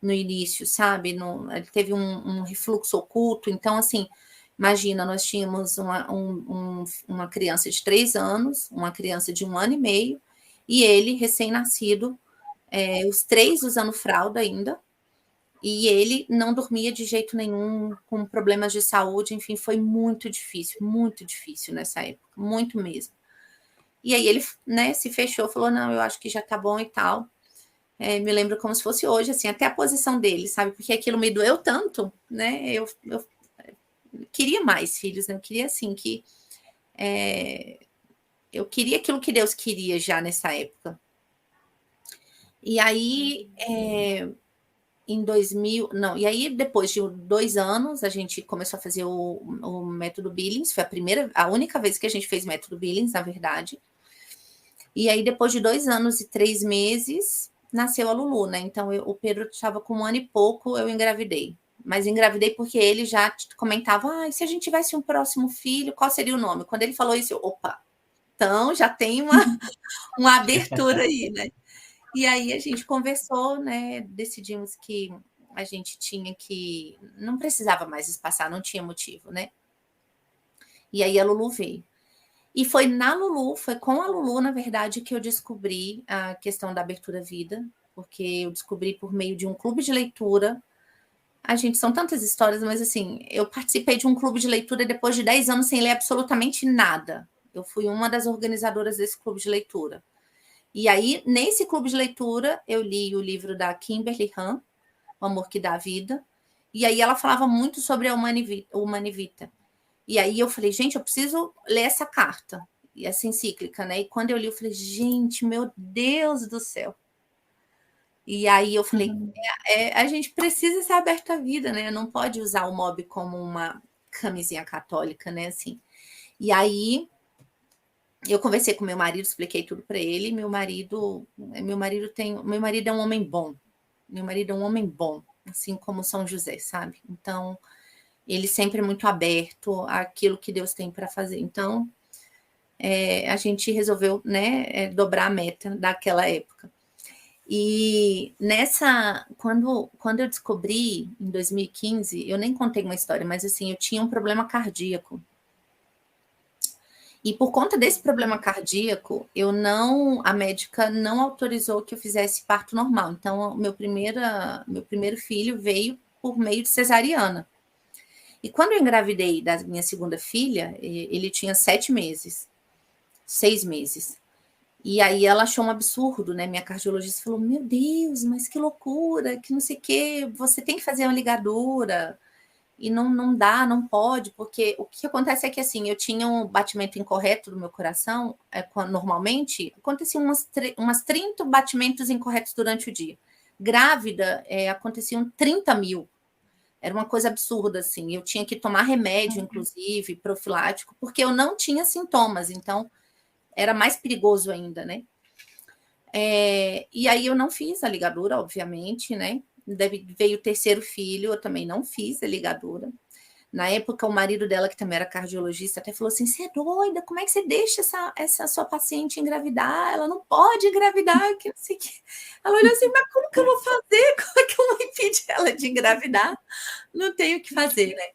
no início, sabe? Ele teve um refluxo oculto. Então, assim, imagina, nós tínhamos uma criança de 3 anos, uma criança de 1 ano e meio, e ele, recém-nascido, os 3 usando fralda ainda, e ele não dormia de jeito nenhum, com problemas de saúde, enfim, foi muito difícil nessa época, muito mesmo. E aí ele, né, se fechou, falou, não, eu acho que já tá bom e tal. Me lembro como se fosse hoje, assim, até a posição dele, sabe? Porque aquilo me doeu tanto, né? Eu queria mais filhos, né? Eu queria, assim, que... eu queria aquilo que Deus queria já nessa época. E aí, em 2000... Não, e aí, depois de 2 anos, a gente começou a fazer o método Billings. Foi a única vez que a gente fez método Billings, na verdade. E aí, depois de 2 anos e 3 meses... nasceu a Lulu, né? Então, o Pedro estava com 1 ano e pouco, eu engravidei. Mas engravidei porque ele já comentava, se a gente tivesse um próximo filho, qual seria o nome? Quando ele falou isso, opa, então já tem uma abertura aí, né? E aí a gente conversou, né? Decidimos que a gente tinha que... não precisava mais espaçar, não tinha motivo, né? E aí a Lulu veio. E foi com a Lulu, na verdade, que eu descobri a questão da abertura à vida, porque eu descobri por meio de um clube de leitura. Gente, são tantas histórias, mas assim, eu participei de um clube de leitura depois de 10 anos sem ler absolutamente nada. Eu fui uma das organizadoras desse clube de leitura. E aí, nesse clube de leitura, eu li o livro da Kimberly Han, O Amor que Dá Vida, e aí ela falava muito sobre a Humane Vitae. E aí eu falei, gente, eu preciso ler essa carta, e essa encíclica, né? E quando eu li, eu falei, gente, meu Deus do céu. E aí eu falei, a gente precisa ser aberto à vida, né? Não pode usar o MOB como uma camisinha católica, né? Assim. E aí eu conversei com meu marido, expliquei tudo para ele. Meu marido é um homem bom. Meu marido é um homem bom, assim como São José, sabe? Então, ele sempre é muito aberto àquilo que Deus tem para fazer. Então, a gente resolveu, né, dobrar a meta daquela época. E quando eu descobri, em 2015, eu nem contei uma história, mas assim, eu tinha um problema cardíaco. E por conta desse problema cardíaco, a médica não autorizou que eu fizesse parto normal. Então, meu primeiro filho veio por meio de cesariana. E quando eu engravidei da minha segunda filha, ele tinha 6 meses. E aí ela achou um absurdo, né? Minha cardiologista falou, meu Deus, mas que loucura, que não sei o quê, você tem que fazer uma ligadura. E não dá, não pode, porque o que acontece é que, assim, eu tinha um batimento incorreto do meu coração, normalmente, aconteciam umas 30 batimentos incorretos durante o dia. Grávida, aconteciam 30 mil. Era uma coisa absurda, assim. Eu tinha que tomar remédio, inclusive, profilático, porque eu não tinha sintomas, então era mais perigoso ainda, né? E aí eu não fiz a ligadura, obviamente, né? Veio o terceiro filho, eu também não fiz a ligadura. Na época, o marido dela, que também era cardiologista, até falou assim, você é doida, como é que você deixa essa sua paciente engravidar? Ela não pode engravidar, que não sei o que. Ela olhou assim, mas como que eu vou fazer? Como é que eu vou impedir ela de engravidar? Não tenho o que fazer, né?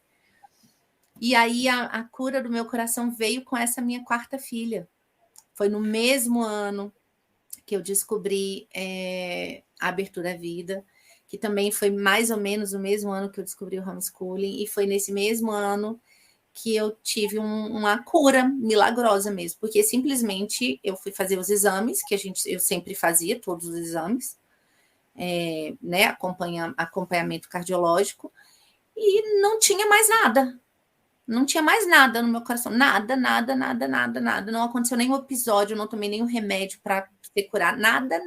E aí a cura do meu coração veio com essa minha quarta filha. Foi no mesmo ano que eu descobri a Abertura à Vida, que também foi mais ou menos o mesmo ano que eu descobri o homeschooling, e foi nesse mesmo ano que eu tive uma cura milagrosa mesmo, porque simplesmente eu fui fazer os exames, que eu sempre fazia, todos os exames, né, acompanhamento cardiológico, e não tinha mais nada. Não tinha mais nada no meu coração. Nada. Não aconteceu nenhum episódio, eu não tomei nenhum remédio para ser curar. Nada.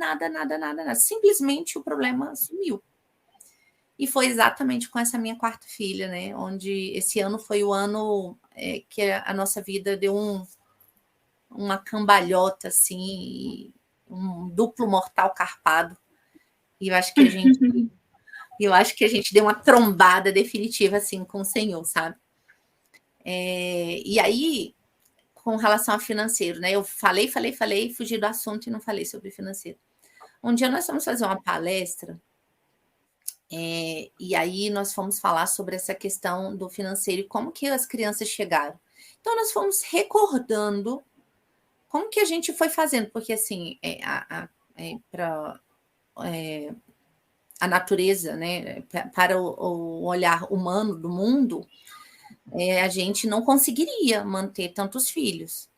Simplesmente o problema sumiu. E foi exatamente com essa minha quarta filha, né? Onde esse ano foi o ano que a nossa vida deu uma cambalhota, assim, um duplo mortal carpado. E eu acho que a gente deu uma trombada definitiva, assim, com o Senhor, sabe? E aí, com relação ao financeiro, né? Eu falei, fugi do assunto e não falei sobre financeiro. Um dia nós fomos fazer uma palestra, e aí nós fomos falar sobre essa questão do financeiro e como que as crianças chegaram. Então, nós fomos recordando como que a gente foi fazendo, porque assim, para a natureza, né? Para o olhar humano do mundo, a gente não conseguiria manter tantos filhos,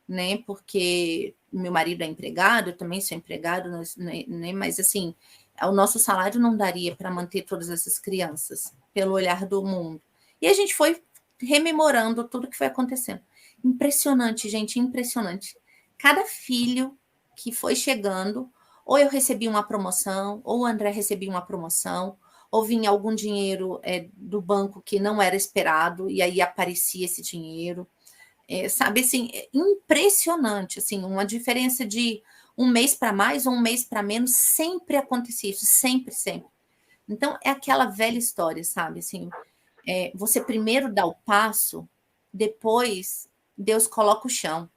né? Porque meu marido é empregado, eu também sou empregado, né? Mas assim, o nosso salário não daria para manter todas essas crianças, pelo olhar do mundo. E a gente foi rememorando tudo que foi acontecendo. Impressionante, gente, impressionante. Cada filho que foi chegando, ou eu recebi uma promoção, ou o André recebia uma promoção, ou vinha algum dinheiro do banco que não era esperado, e aí aparecia esse dinheiro. Sabe, assim, impressionante, assim, uma diferença de um mês para mais ou um mês para menos, sempre acontecia isso, sempre. Então, é aquela velha história, sabe, assim, você primeiro dá o passo, depois Deus coloca o chão.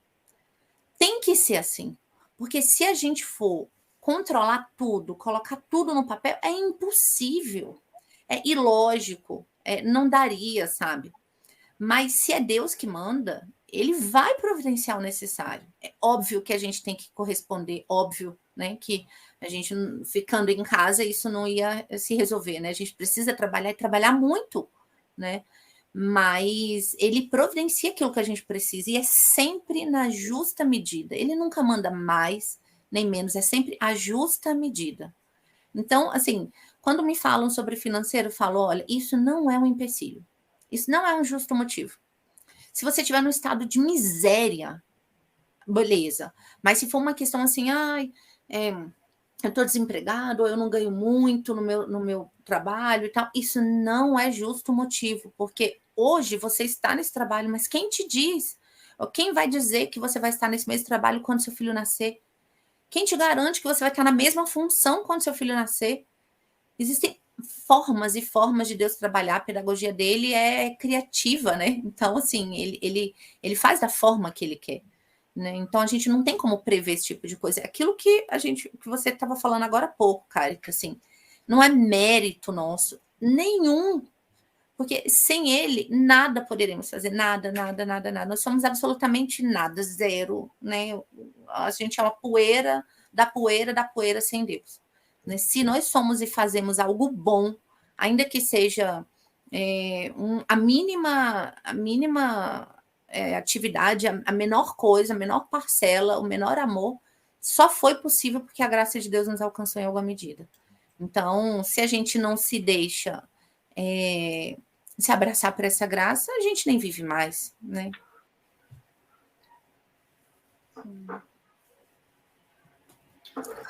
Tem que ser assim, porque se a gente for controlar tudo, colocar tudo no papel, é impossível, é ilógico, não daria, sabe? Mas se é Deus que manda, ele vai providenciar o necessário. É óbvio que a gente tem que corresponder, óbvio, né? Que a gente, ficando em casa, isso não ia se resolver, né? A gente precisa trabalhar e trabalhar muito, né? Mas ele providencia aquilo que a gente precisa e é sempre na justa medida. Ele nunca manda mais nem menos, é sempre a justa medida. Então, assim, quando me falam sobre financeiro, eu falo, olha, isso não é um empecilho. Isso não é um justo motivo. Se você estiver num estado de miséria, beleza. Mas se for uma questão assim, eu estou desempregado, ou eu não ganho muito no meu trabalho e tal, isso não é justo motivo, porque hoje você está nesse trabalho, mas quem te diz, ou quem vai dizer que você vai estar nesse mesmo trabalho quando seu filho nascer? Quem te garante que você vai estar na mesma função quando seu filho nascer? Existem formas e formas de Deus trabalhar, a pedagogia dele é criativa, né? Então, assim, ele faz da forma que ele quer, né? Então, a gente não tem como prever esse tipo de coisa. Aquilo que você estava falando agora há pouco, cara, que assim, não é mérito nosso, nenhum, porque sem ele, nada poderemos fazer, nada. Nós somos absolutamente nada, zero, né? A gente é uma poeira da poeira sem Deus. Né? Se nós somos e fazemos algo bom, ainda que seja a mínima atividade, a menor coisa, a menor parcela, o menor amor, só foi possível porque a graça de Deus nos alcançou em alguma medida. Então, se a gente não se deixa se abraçar por essa graça, a gente nem vive mais, né?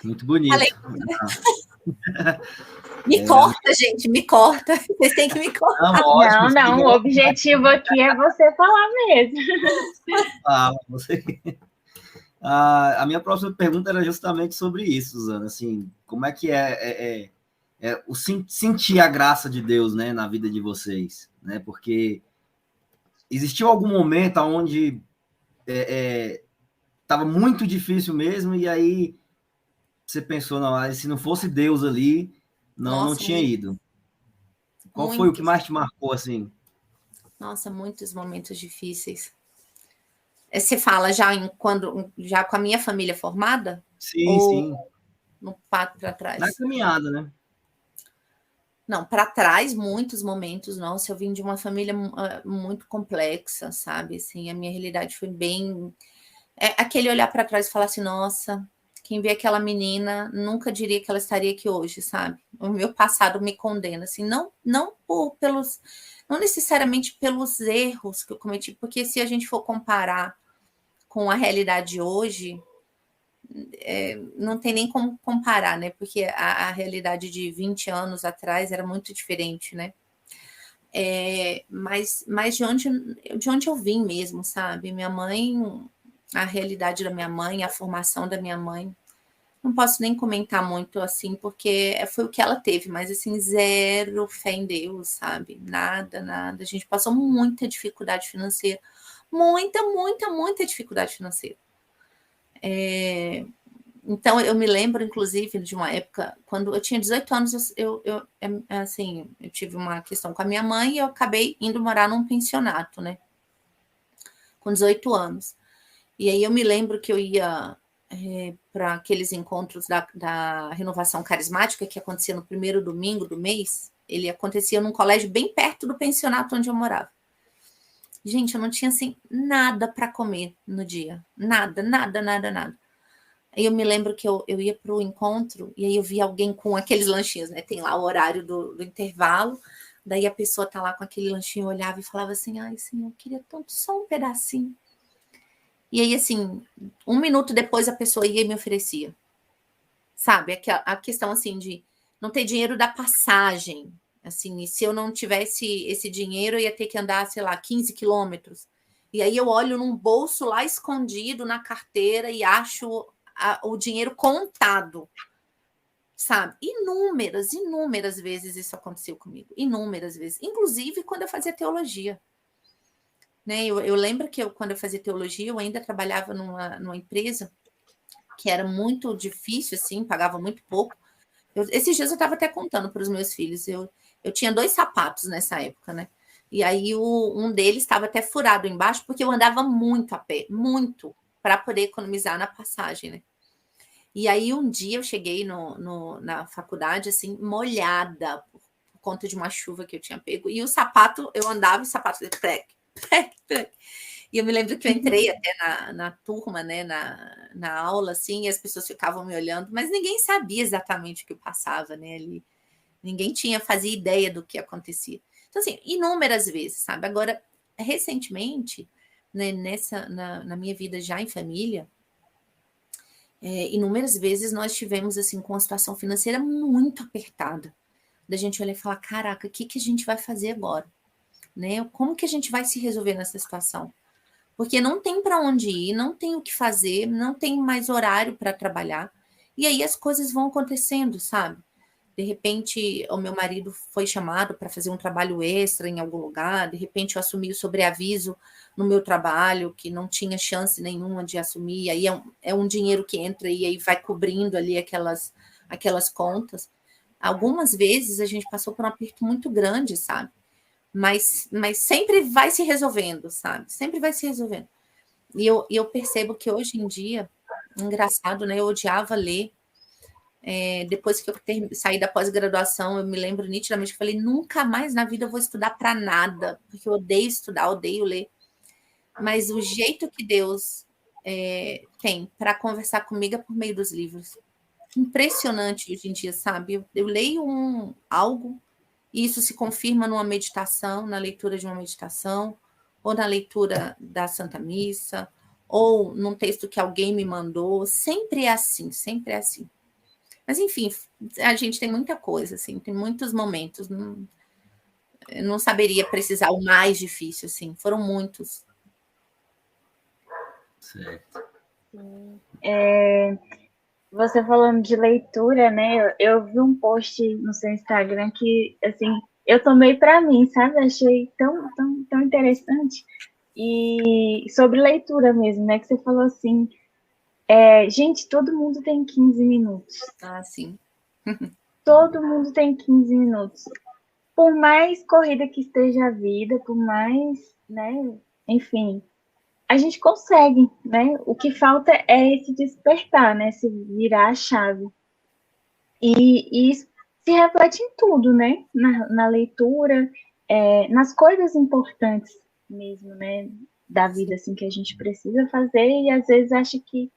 Muito bonito. Me corta, gente, me corta. Vocês têm que me cortar. Não, o objetivo aqui é você falar mesmo. Você... A minha próxima pergunta era justamente sobre isso, Suzana. Assim, como é que sentir a graça de Deus, né, na vida de vocês, né? Porque existiu algum momento onde estava muito difícil mesmo, e aí você pensou, não, se não fosse Deus ali, não tinha ido. Qual foi o que mais te marcou, assim? Nossa, muitos momentos difíceis. Você fala já com a minha família formada? Sim, sim. No pato para trás? Na caminhada, né? Não, para trás, muitos momentos. Nossa, eu vim de uma família muito complexa, sabe? Assim, a minha realidade foi bem... aquele olhar para trás e falar assim, nossa, quem vê aquela menina nunca diria que ela estaria aqui hoje, sabe? O meu passado me condena, assim, não necessariamente pelos erros que eu cometi, porque se a gente for comparar com a realidade de hoje, não tem nem como comparar, né? Porque a realidade de 20 anos atrás era muito diferente, né? Mas de onde eu vim mesmo, sabe? Minha mãe, a realidade da minha mãe, a formação da minha mãe, não posso nem comentar muito assim, porque foi o que ela teve, mas assim, zero fé em Deus, sabe? Nada. A gente passou muita dificuldade financeira. Muita dificuldade financeira. Então, eu me lembro, inclusive, de uma época, quando eu tinha 18 anos, eu tive uma questão com a minha mãe e eu acabei indo morar num pensionato, né? Com 18 anos. E aí eu me lembro que eu ia para aqueles encontros da renovação carismática, que acontecia no primeiro domingo do mês. Ele acontecia num colégio bem perto do pensionato onde eu morava. Gente, eu não tinha, assim, nada para comer no dia. Nada. Aí eu me lembro que eu ia para o encontro e aí eu vi alguém com aqueles lanchinhos, né? Tem lá o horário do intervalo, daí a pessoa tá lá com aquele lanchinho, olhava e falava assim, ai, Senhor, eu queria tanto só um pedacinho. E aí, assim, 1 minuto depois a pessoa ia e me oferecia. Sabe? A questão, assim, de não ter dinheiro da passagem. Assim, e se eu não tivesse esse dinheiro, eu ia ter que andar, sei lá, 15 quilômetros. E aí eu olho num bolso lá escondido na carteira e acho o dinheiro contado, sabe? Inúmeras vezes isso aconteceu comigo. Inúmeras vezes. Inclusive quando eu fazia teologia. Né? Eu lembro que quando eu fazia teologia, eu ainda trabalhava numa empresa que era muito difícil, assim, pagava muito pouco. Esses dias eu estava até contando para os meus filhos. Eu tinha 2 sapatos nessa época, né? E aí um deles estava até furado embaixo, porque eu andava muito a pé, muito, para poder economizar na passagem, né? E aí um dia eu cheguei na faculdade, assim, molhada, por conta de uma chuva que eu tinha pego, e o sapato, eu andava e o sapato plec. E eu me lembro que eu entrei até na turma, né, na aula, assim, e as pessoas ficavam me olhando, mas ninguém sabia exatamente o que passava, né, ali. Ninguém fazia ideia do que acontecia. Então, assim, inúmeras vezes, sabe? Agora, recentemente, né, na minha vida já em família, inúmeras vezes nós tivemos, assim, com uma situação financeira muito apertada. Da gente olhar e falar, caraca, o que a gente vai fazer agora? Né? Como que a gente vai se resolver nessa situação? Porque não tem para onde ir, não tem o que fazer, não tem mais horário para trabalhar. E aí as coisas vão acontecendo, sabe? De repente, o meu marido foi chamado para fazer um trabalho extra em algum lugar, de repente eu assumi o sobreaviso no meu trabalho, que não tinha chance nenhuma de assumir, aí é um dinheiro que entra e aí vai cobrindo ali aquelas contas. Algumas vezes a gente passou por um aperto muito grande, sabe? Mas sempre vai se resolvendo, sabe? Sempre vai se resolvendo. E eu percebo que hoje em dia, engraçado, né? Eu odiava ler. Depois que eu saí da pós-graduação, eu me lembro nitidamente que falei, nunca mais na vida eu vou estudar para nada, porque eu odeio estudar, odeio ler. Mas o jeito que Deus tem para conversar comigo é por meio dos livros. Impressionante hoje em dia, sabe? Eu leio algo, e isso se confirma numa meditação, na leitura de uma meditação, ou na leitura da Santa Missa, ou num texto que alguém me mandou. Sempre é assim, sempre é assim. Mas, enfim, a gente tem muita coisa, assim, tem muitos momentos. Eu não saberia precisar o mais difícil, assim, foram muitos. Certo. Você falando de leitura, né? Eu vi um post no seu Instagram que, assim, eu tomei para mim, sabe? Achei tão interessante. E sobre leitura mesmo, né? Que você falou assim, gente, todo mundo tem 15 minutos. Ah, sim. Todo mundo tem 15 minutos. Por mais corrida que esteja a vida, por mais, né? Enfim, a gente consegue, né? O que falta é esse despertar, né? Se virar a chave. E isso se reflete em tudo, né? Na leitura, nas coisas importantes mesmo, né? Da vida, assim, que a gente precisa fazer e às vezes acha que,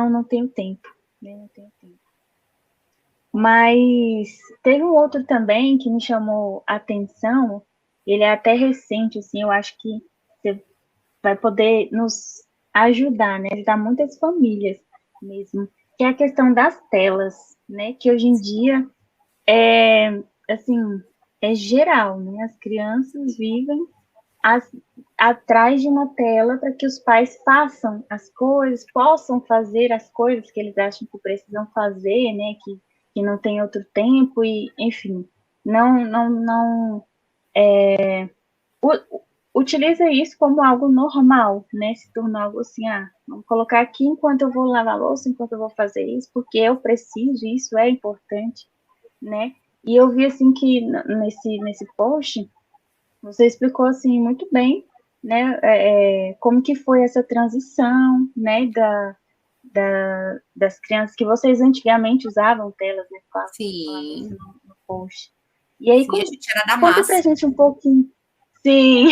não tenho tempo, né? Não tenho tempo. Mas teve um outro também que me chamou a atenção, ele é até recente, assim, eu acho que você vai poder nos ajudar, né? Ajudar muitas famílias mesmo, que é a questão das telas, né? Que hoje em dia assim, é geral, né? As crianças vivem atrás de uma tela para que os pais façam as coisas, possam fazer as coisas que eles acham que precisam fazer, né? Que não tem outro tempo e, enfim, não utiliza isso como algo normal, né? Se tornou algo assim, vamos colocar aqui enquanto eu vou lavar a louça, enquanto eu vou fazer isso, porque eu preciso, isso é importante, né? E eu vi assim que nesse post você explicou assim muito bem, né? Como que foi essa transição, né? Das crianças que vocês antigamente usavam telas, né? Falava isso Sim, no post. E aí, sim, a gente era da conta pra massa. gente um pouquinho. Sim,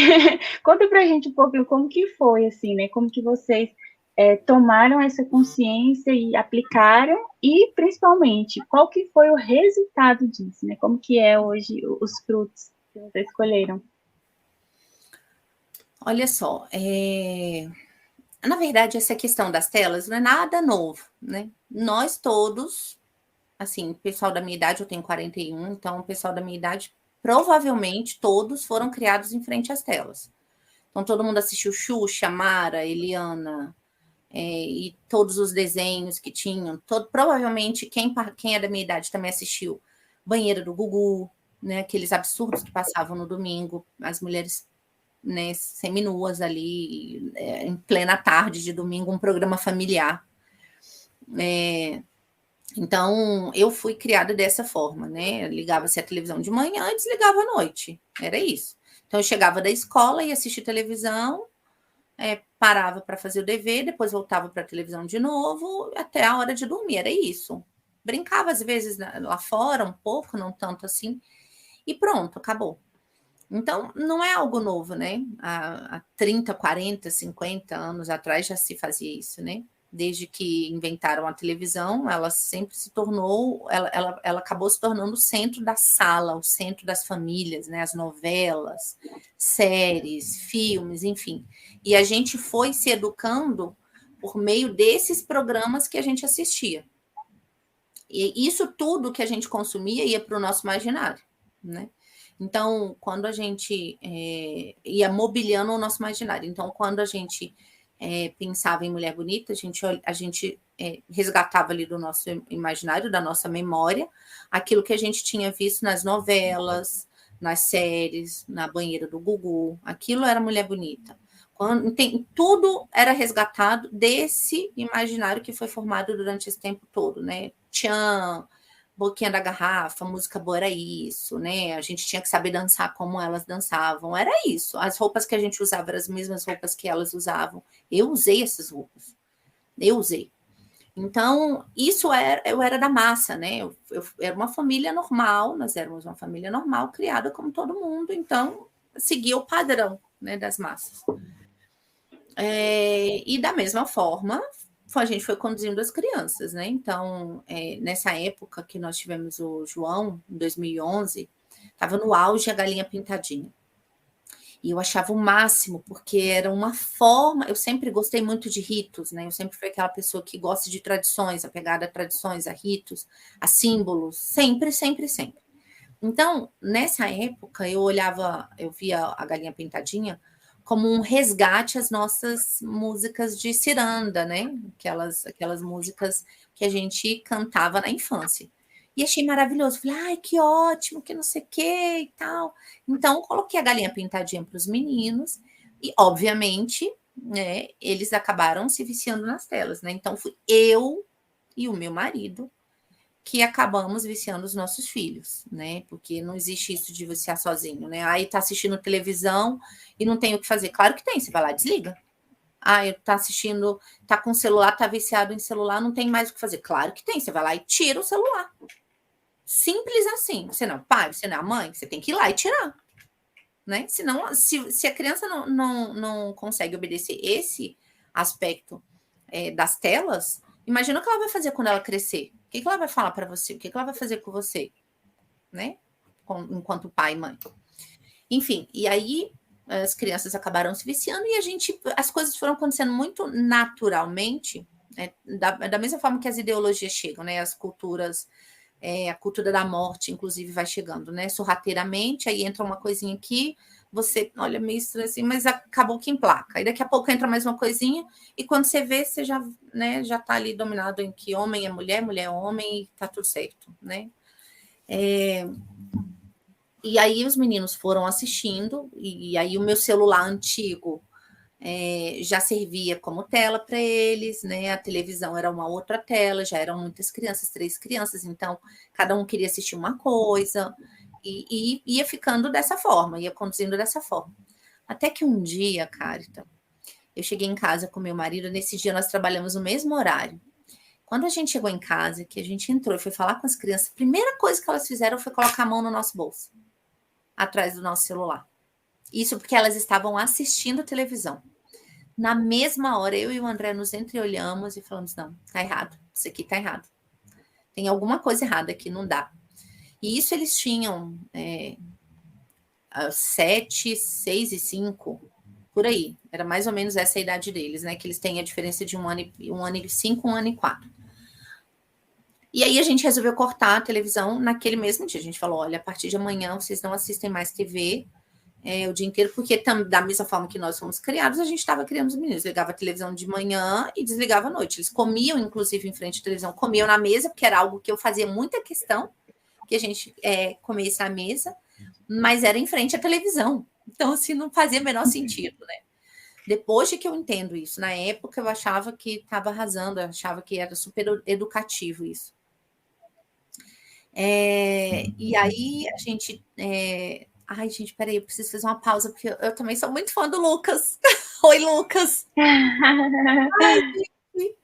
conta pra gente um pouquinho como que foi, assim, né? Como que vocês tomaram essa consciência e aplicaram, e principalmente, qual que foi o resultado disso, né? Como que é hoje os frutos que vocês escolheram? Olha só, na verdade, essa questão das telas não é nada novo, né? Nós todos, assim, pessoal da minha idade, eu tenho 41, então o pessoal da minha idade, provavelmente todos foram criados em frente às telas. Então todo mundo assistiu Xuxa, Mara, Eliana, e todos os desenhos que tinham. Provavelmente quem é da minha idade também assistiu Banheira do Gugu, né? Aqueles absurdos que passavam no domingo, as mulheres, né, seminuas ali, em plena tarde de domingo, um programa familiar. Então, eu fui criada dessa forma, né? Ligava-se a televisão de manhã e desligava à noite. Era isso. Então, eu chegava da escola, ia assistir televisão, parava para fazer o dever, depois voltava para a televisão de novo, até a hora de dormir. Era isso. Brincava, às vezes, lá fora, um pouco, não tanto assim, e pronto, acabou. Então, não é algo novo, né? Há 30, 40, 50 anos atrás já se fazia isso, né? Desde que inventaram a televisão, ela sempre se tornou, ela acabou se tornando o centro da sala, o centro das famílias, né? As novelas, séries, filmes, enfim. E a gente foi se educando por meio desses programas que a gente assistia. E isso tudo que a gente consumia ia para o nosso imaginário, né? Então, quando a gente ia mobiliando o nosso imaginário. Então, quando a gente pensava em mulher bonita, a gente resgatava ali do nosso imaginário, da nossa memória, aquilo que a gente tinha visto nas novelas, nas séries, na banheira do Gugu. Aquilo era mulher bonita. Tudo era resgatado desse imaginário que foi formado durante esse tempo todo, né? Tchan, Boquinha da Garrafa, música boa era isso, né? A gente tinha que saber dançar como elas dançavam, era isso. As roupas que a gente usava eram as mesmas roupas que elas usavam. Eu usei essas roupas, eu usei. Então, eu era da massa, né? Eu era uma família normal, nós éramos uma família normal, criada como todo mundo, então seguia o padrão, né, das massas. E da mesma forma, a gente foi conduzindo as crianças, né? Então, nessa época que nós tivemos o João, em 2011, estava no auge a Galinha Pintadinha. E eu achava o máximo, porque era uma forma. Eu sempre gostei muito de ritos, né? Eu sempre fui aquela pessoa que gosta de tradições, apegada a tradições, a ritos, a símbolos, sempre, sempre, sempre. Então, nessa época, eu via a Galinha Pintadinha como um resgate às nossas músicas de ciranda, né? Aquelas músicas que a gente cantava na infância. E achei maravilhoso. Falei, ai, que ótimo, que não sei o que e tal. Então, coloquei a galinha pintadinha para os meninos. E, obviamente, né, eles acabaram se viciando nas telas, né? Então, fui eu e o meu marido que acabamos viciando os nossos filhos, né? Porque não existe isso de viciar sozinho, né? Aí tá assistindo televisão e não tem o que fazer. Claro que tem, você vai lá e desliga. Tá assistindo, tá com celular, tá viciado em celular, não tem mais o que fazer. Claro que tem, você vai lá e tira o celular. Simples assim. Você não é pai, você não é a mãe, você tem que ir lá e tirar. Né? Senão, se a criança não consegue obedecer esse aspecto das telas, imagina o que ela vai fazer quando ela crescer. O que ela vai falar para você? O que ela vai fazer com você? Né? Enquanto pai e mãe. Enfim, e aí as crianças acabaram se viciando e as coisas foram acontecendo muito naturalmente, né? Da mesma forma que as ideologias chegam, né? As culturas, a cultura da morte, inclusive, vai chegando, né? Sorrateiramente, aí entra uma coisinha aqui, você olha meio estranho assim, mas acabou que emplaca. Aí daqui a pouco entra mais uma coisinha, e quando você vê, você já, né, já tá ali dominado em que homem é mulher, mulher é homem, e tá tudo certo, né? E aí os meninos foram assistindo, e aí o meu celular antigo já servia como tela para eles, né? A televisão era uma outra tela, já eram muitas crianças, 3 crianças, então cada um queria assistir uma coisa, e ia ficando dessa forma, ia conduzindo dessa forma. Até que um dia, Carita, eu cheguei em casa com meu marido, nesse dia nós trabalhamos no mesmo horário. Quando a gente chegou em casa, que a gente entrou e foi falar com as crianças, a primeira coisa que elas fizeram foi colocar a mão no nosso bolso, atrás do nosso celular. Isso porque elas estavam assistindo televisão. Na mesma hora, eu e o André nos entreolhamos e falamos, não, tá errado, isso aqui tá errado. Tem alguma coisa errada aqui, não dá. E isso eles tinham 7, 6 e 5, por aí. Era mais ou menos essa a idade deles, né? Que eles têm a diferença de 1 ano e 5, 1 ano e 4. E aí a gente resolveu cortar a televisão naquele mesmo dia. A gente falou, olha, a partir de amanhã vocês não assistem mais TV o dia inteiro, porque da mesma forma que nós fomos criados, a gente estava criando os meninos. Ligava a televisão de manhã e desligava à noite. Eles comiam, inclusive, em frente à televisão, comiam na mesa, porque era algo que eu fazia muita questão, que a gente comesse à mesa, mas era em frente à televisão. Então, assim, não fazia o menor sentido, né? Depois de que eu entendo isso, na época eu achava que estava arrasando, eu achava que era super educativo isso. E aí a gente... Ai, gente, peraí, eu preciso fazer uma pausa, porque eu também sou muito fã do Lucas. Oi, Lucas! Ai,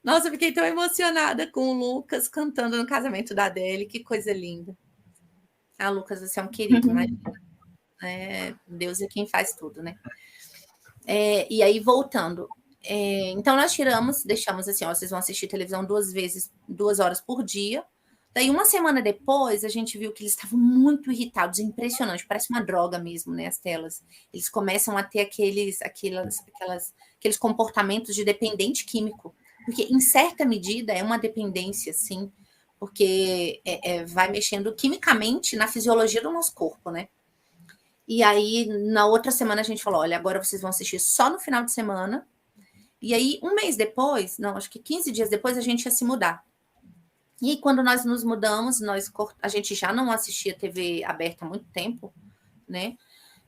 nossa, eu fiquei tão emocionada com o Lucas cantando no casamento da Adele, que coisa linda. Ah, Lucas, você é um querido, imagina. Deus é quem faz tudo, né? E aí, voltando. Então, nós deixamos assim, ó, vocês vão assistir televisão 2 horas por dia. Daí, uma semana depois, a gente viu que eles estavam muito irritados, impressionante, parece uma droga mesmo, né, as telas. Eles começam a ter aqueles comportamentos de dependente químico, porque, em certa medida, é uma dependência, sim, porque vai mexendo quimicamente na fisiologia do nosso corpo, né? E aí, na outra semana, a gente falou, olha, agora vocês vão assistir só no final de semana. E aí, um mês depois, não, acho que 15 dias depois, a gente ia se mudar. E quando nós nos mudamos, a gente já não assistia TV aberta há muito tempo, né?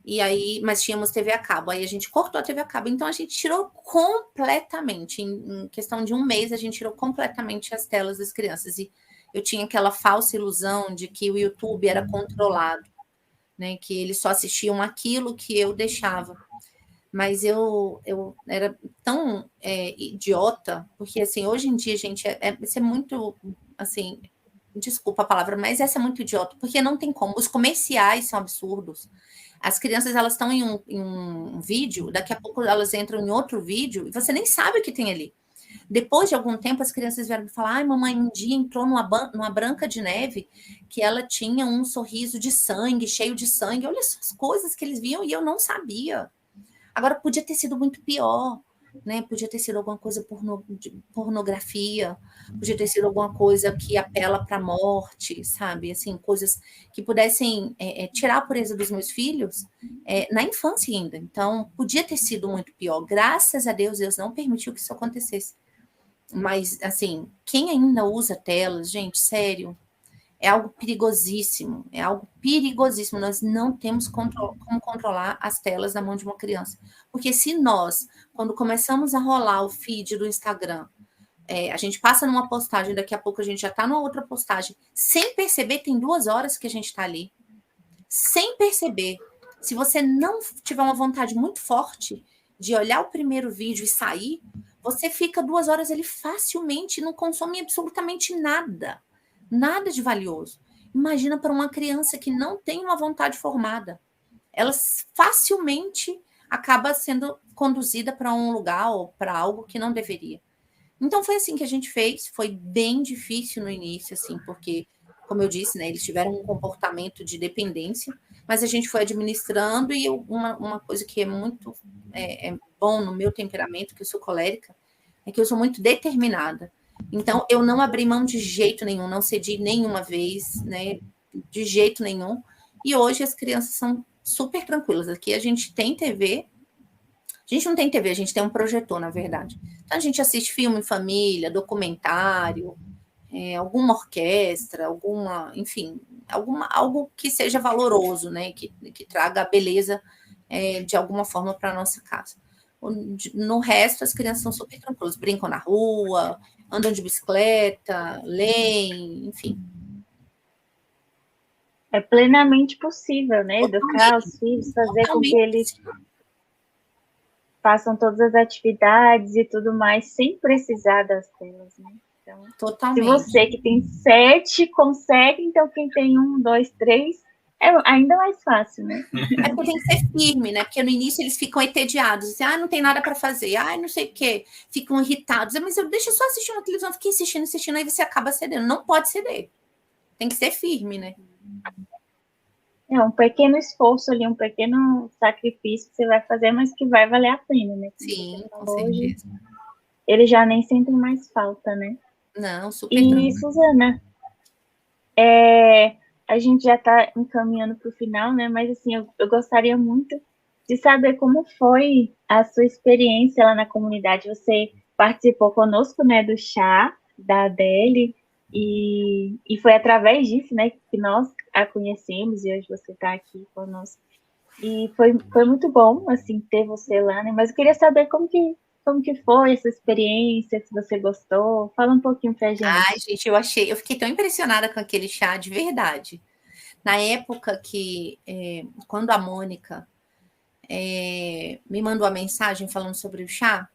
E aí, mas tínhamos TV a cabo. Aí a gente cortou a TV a cabo. Então a gente tirou completamente, em questão de um mês, a gente tirou completamente as telas das crianças. E eu tinha aquela falsa ilusão de que o YouTube era controlado, né? Que eles só assistiam aquilo que eu deixava. Mas eu era tão idiota, porque assim, hoje em dia, gente, isso é muito, assim, desculpa a palavra, mas essa é muito idiota, porque não tem como. Os comerciais são absurdos. As crianças, elas estão em um vídeo, daqui a pouco elas entram em outro vídeo, e você nem sabe o que tem ali. Depois de algum tempo, as crianças vieram me falar, ai, mamãe, um dia entrou numa Branca de Neve, que ela tinha um sorriso de sangue, cheio de sangue. Olha só as coisas que eles viam, e eu não sabia. Agora, podia ter sido muito pior, né? Podia ter sido alguma coisa de pornografia, podia ter sido alguma coisa que apela para a morte, sabe? Assim, coisas que pudessem tirar a pureza dos meus filhos na infância ainda. Então, podia ter sido muito pior. Graças a Deus, Deus não permitiu que isso acontecesse. Mas, assim, quem ainda usa telas, gente, sério, é algo perigosíssimo, Nós não temos como controlar as telas na mão de uma criança. Porque se nós, quando começamos a rolar o feed do Instagram, a gente passa numa postagem, daqui a pouco a gente já está numa outra postagem, sem perceber, tem 2 horas que a gente está ali. Sem perceber. Se você não tiver uma vontade muito forte de olhar o primeiro vídeo e sair, você fica 2 horas ali facilmente, não consome absolutamente nada. Nada de valioso. Imagina para uma criança que não tem uma vontade formada. Ela facilmente acaba sendo conduzida para um lugar ou para algo que não deveria. Então foi assim que a gente fez. Foi bem difícil no início, assim, porque, como eu disse, né, eles tiveram um comportamento de dependência, mas a gente foi administrando, e uma coisa que é muito bom no meu temperamento, que eu sou colérica, é que eu sou muito determinada. Então, eu não abri mão de jeito nenhum, não cedi nenhuma vez, né? De jeito nenhum. E hoje as crianças são super tranquilas. Aqui a gente tem TV. A gente não tem TV, a gente tem um projetor, na verdade. Então, a gente assiste filme em família, documentário, alguma orquestra, enfim, algo que seja valoroso, né? Que traga a beleza de alguma forma para a nossa casa. No resto, as crianças são super tranquilas, brincam na rua, andam de bicicleta, leem, enfim. É plenamente possível, né? Educar os filhos, fazer com que eles façam todas as atividades e tudo mais, sem precisar das telas, né? Então, totalmente. Se você que tem 7 consegue, então quem tem 1, 2, 3... é ainda mais fácil, né? Porque tem que ser firme, né? Porque no início eles ficam entediados, assim, não tem nada para fazer, não sei o quê, ficam irritados, mas deixa eu só assistir uma televisão, fiquei insistindo, aí você acaba cedendo. Não pode ceder. Tem que ser firme, né? É um pequeno esforço ali, um pequeno sacrifício que você vai fazer, mas que vai valer a pena, né? Sim, com certeza. Eles já nem sentem mais falta, né? Não, super E, Suzana, a gente já está encaminhando para o final, né? Mas, assim, eu gostaria muito de saber como foi a sua experiência lá na comunidade. Você participou conosco, né, do chá da Adele, e foi através disso, né, que nós a conhecemos, e hoje você está aqui conosco. E foi muito bom, assim, ter você lá, né? Mas eu queria saber como que foi essa experiência, se você gostou. Fala um pouquinho pra gente. Ai, gente, eu fiquei tão impressionada com aquele chá, de verdade. Na época que, quando a Mônica me mandou a mensagem falando sobre o chá,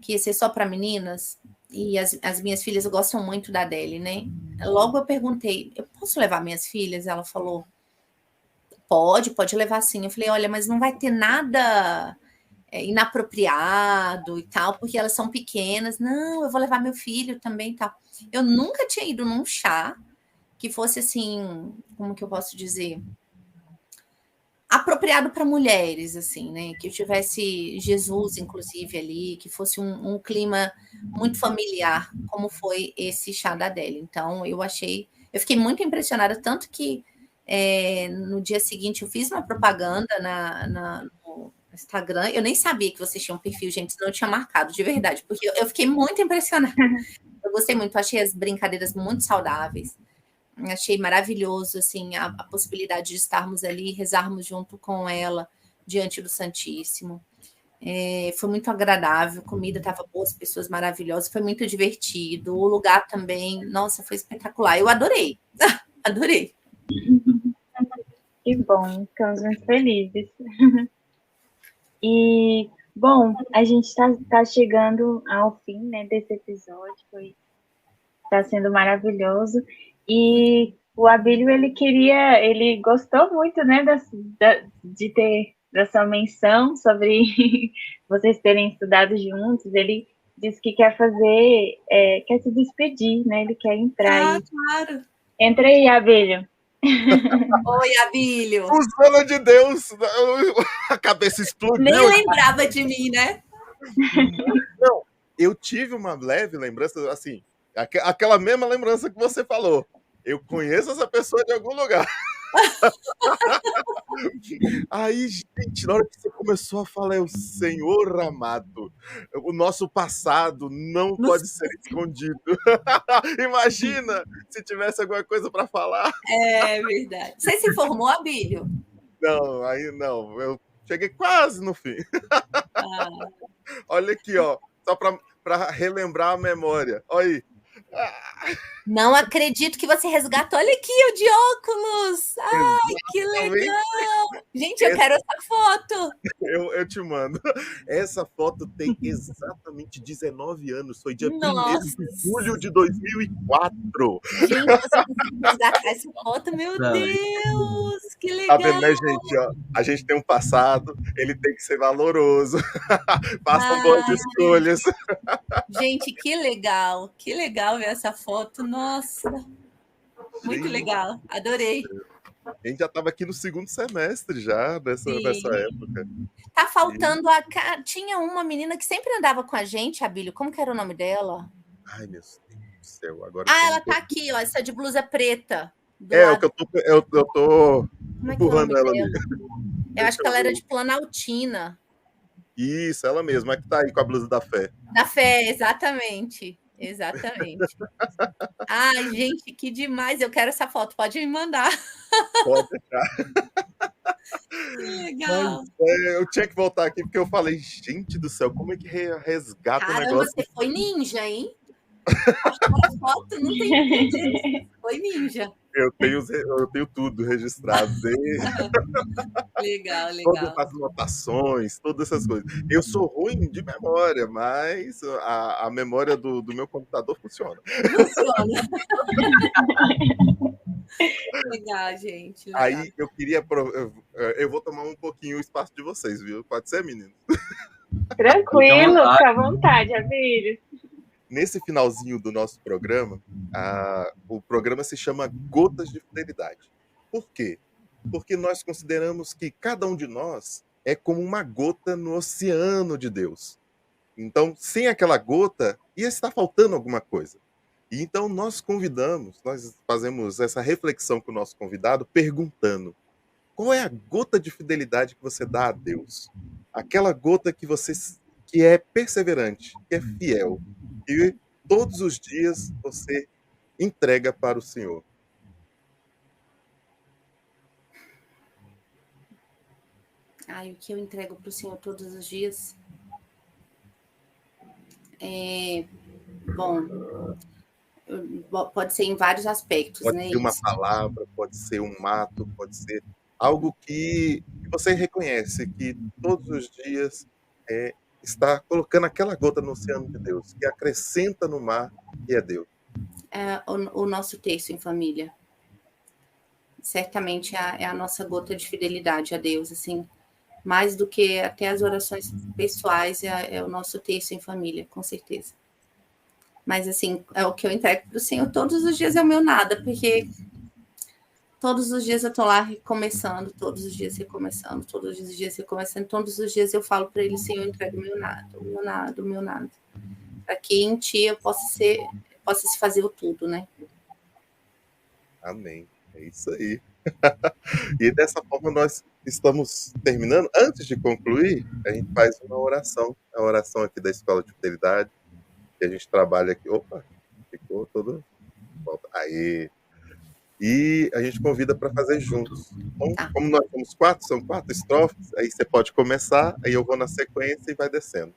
que ia ser só para meninas, e as minhas filhas gostam muito da Adele, né? Logo eu perguntei, eu posso levar minhas filhas? Ela falou, pode levar sim. Eu falei, olha, mas não vai ter nada inapropriado e tal, porque elas são pequenas. Não, eu vou levar meu filho também e tal. Eu nunca tinha ido num chá que fosse assim, como que eu posso dizer? Apropriado para mulheres, assim, né? Que eu tivesse Jesus, inclusive, ali, que fosse um clima muito familiar, como foi esse chá da Adele. Então, eu fiquei muito impressionada, tanto que no dia seguinte eu fiz uma propaganda no Instagram. Eu nem sabia que vocês tinham um perfil, gente, senão eu tinha marcado, de verdade, porque eu fiquei muito impressionada. Eu gostei muito, achei as brincadeiras muito saudáveis. Achei maravilhoso, assim, a possibilidade de estarmos ali, rezarmos junto com ela, diante do Santíssimo. Foi muito agradável, a comida estava boa, as pessoas maravilhosas, foi muito divertido, o lugar também, nossa, foi espetacular. Eu adorei, adorei. Que bom, ficamos muito felizes. E, bom, a gente está chegando ao fim, né, desse episódio, está sendo maravilhoso. E o Abílio, ele gostou muito, né, de ter dessa menção sobre vocês terem estudado juntos. Ele disse que quer quer se despedir, né, ele quer entrar. Claro. Entra aí, Abílio. Oi, Abílio. Suzana de Deus, a cabeça explodiu. Nem lembrava de mim, né? Não, eu tive uma leve lembrança, assim, aquela mesma lembrança que você falou. Eu conheço essa pessoa de algum lugar. Aí, gente, na hora que você começou a falar, eu, Senhor amado, o nosso passado não pode ser escondido. Imagina se tivesse alguma coisa para falar. É verdade. Você se formou, Abílio? Não, aí não. Eu cheguei quase no fim. Ah, Olha aqui, ó. Só para relembrar a memória. Olha aí. não acredito que você resgatou. Olha aqui, o de óculos. Ai, que legal. Gente, eu quero essa foto. Eu te mando. Essa foto tem exatamente 19 anos. Foi dia 1º Nossa. de julho de 2004. Gente, você conseguiu resgatar essa foto? Meu Deus, que Tá legal. vendo, né, gente? Ó, a gente tem um passado, ele tem que ser valoroso. Façam boas escolhas. Gente, que legal ver essa foto. Nossa, muito legal. Adorei. A gente já estava aqui no 2º semestre já, nessa época. Tá faltando tinha uma menina que sempre andava com a gente, Abílio. Como que era o nome dela? Ai, meu Deus do céu. Agora ela tá aqui, ó, essa de blusa preta. O que eu tô Como é que é o empurrando nome ela dela? ali. Eu acho que ela era de Planaltina. Isso, ela mesma, é que tá aí com a blusa da fé. Da fé, exatamente. Exatamente. Ai, gente, que demais. Eu quero essa foto. Pode me mandar. Pode deixar. Que legal. Eu tinha que voltar aqui porque eu falei, gente do céu, como é que resgata o negócio? Você foi ninja, hein? A foto não tem. Foi ninja. Eu tenho tudo registrado. Legal. Todas as anotações, todas essas coisas. Eu sou ruim de memória, mas a memória do meu computador funciona. Legal, gente. Legal. Aí eu queria... Eu vou tomar um pouquinho o espaço de vocês, viu? Pode ser, menino? Tranquilo, fica à vontade, Abílio. Nesse finalzinho do nosso programa, o programa se chama Gotas de Fidelidade. Por quê? Porque nós consideramos que cada um de nós é como uma gota no oceano de Deus. Então, sem aquela gota, ia estar faltando alguma coisa. E então nós fazemos essa reflexão com o nosso convidado, perguntando: qual é a gota de fidelidade que você dá a Deus? Aquela gota que é perseverante, que é fiel, e todos os dias você entrega para o Senhor. O que eu entrego para o Senhor todos os dias? Pode ser em vários aspectos, pode né? ser uma palavra, pode ser um ato, pode ser algo que você reconhece que todos os dias está colocando aquela gota no oceano de Deus, que acrescenta no mar, que é Deus. O nosso texto em família. Certamente é a nossa gota de fidelidade a Deus, assim, mais do que até as orações pessoais, é o nosso texto em família, com certeza. Mas, assim, é o que eu entrego para o Senhor todos os dias, é o meu nada, porque todos os dias eu estou lá recomeçando, todos os dias recomeçando, todos os dias recomeçando, todos os dias eu falo para Ele: Senhor, eu entrego o meu nada, para que em Ti eu possa se fazer o tudo, né? Amém. É isso aí. E dessa forma nós estamos terminando. Antes de concluir, a gente faz uma oração. A oração aqui da Escola de Fidelidade, que a gente trabalha aqui. Opa, ficou todo... Volta. Aí. E a gente convida para fazer juntos. Então, como nós somos 4, são 4 estrofes, aí você pode começar, aí eu vou na sequência e vai descendo.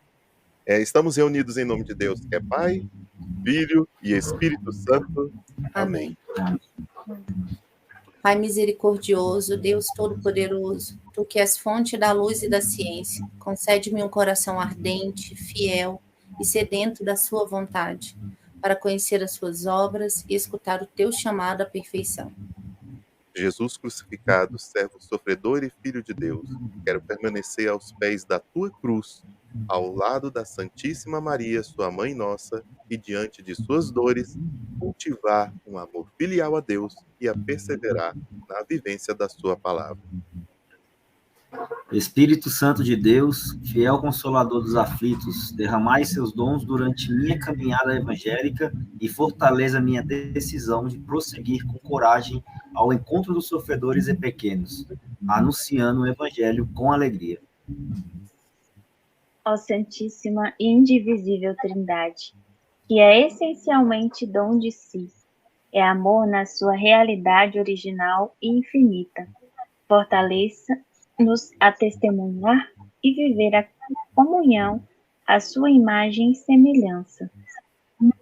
Estamos reunidos em nome de Deus, que é Pai, Filho e Espírito Santo. Amém. Pai misericordioso, Deus Todo-Poderoso, Tu que és fonte da luz e da ciência, concede-me um coração ardente, fiel e sedento da Sua vontade, para conhecer as Suas obras e escutar o Teu chamado à perfeição. Jesus crucificado, servo sofredor e filho de Deus, quero permanecer aos pés da Tua cruz, ao lado da Santíssima Maria, Sua Mãe Nossa, e diante de suas dores, cultivar um amor filial a Deus e a perseverar na vivência da Sua palavra. Espírito Santo de Deus, fiel consolador dos aflitos, derramai seus dons durante minha caminhada evangélica e fortaleça minha decisão de prosseguir com coragem ao encontro dos sofredores e pequenos, anunciando o evangelho com alegria. Ó Santíssima e Indivisível Trindade, que é essencialmente dom de si, é amor na sua realidade original e infinita. Fortaleça-nos a testemunhar e viver a comunhão, a sua imagem e semelhança.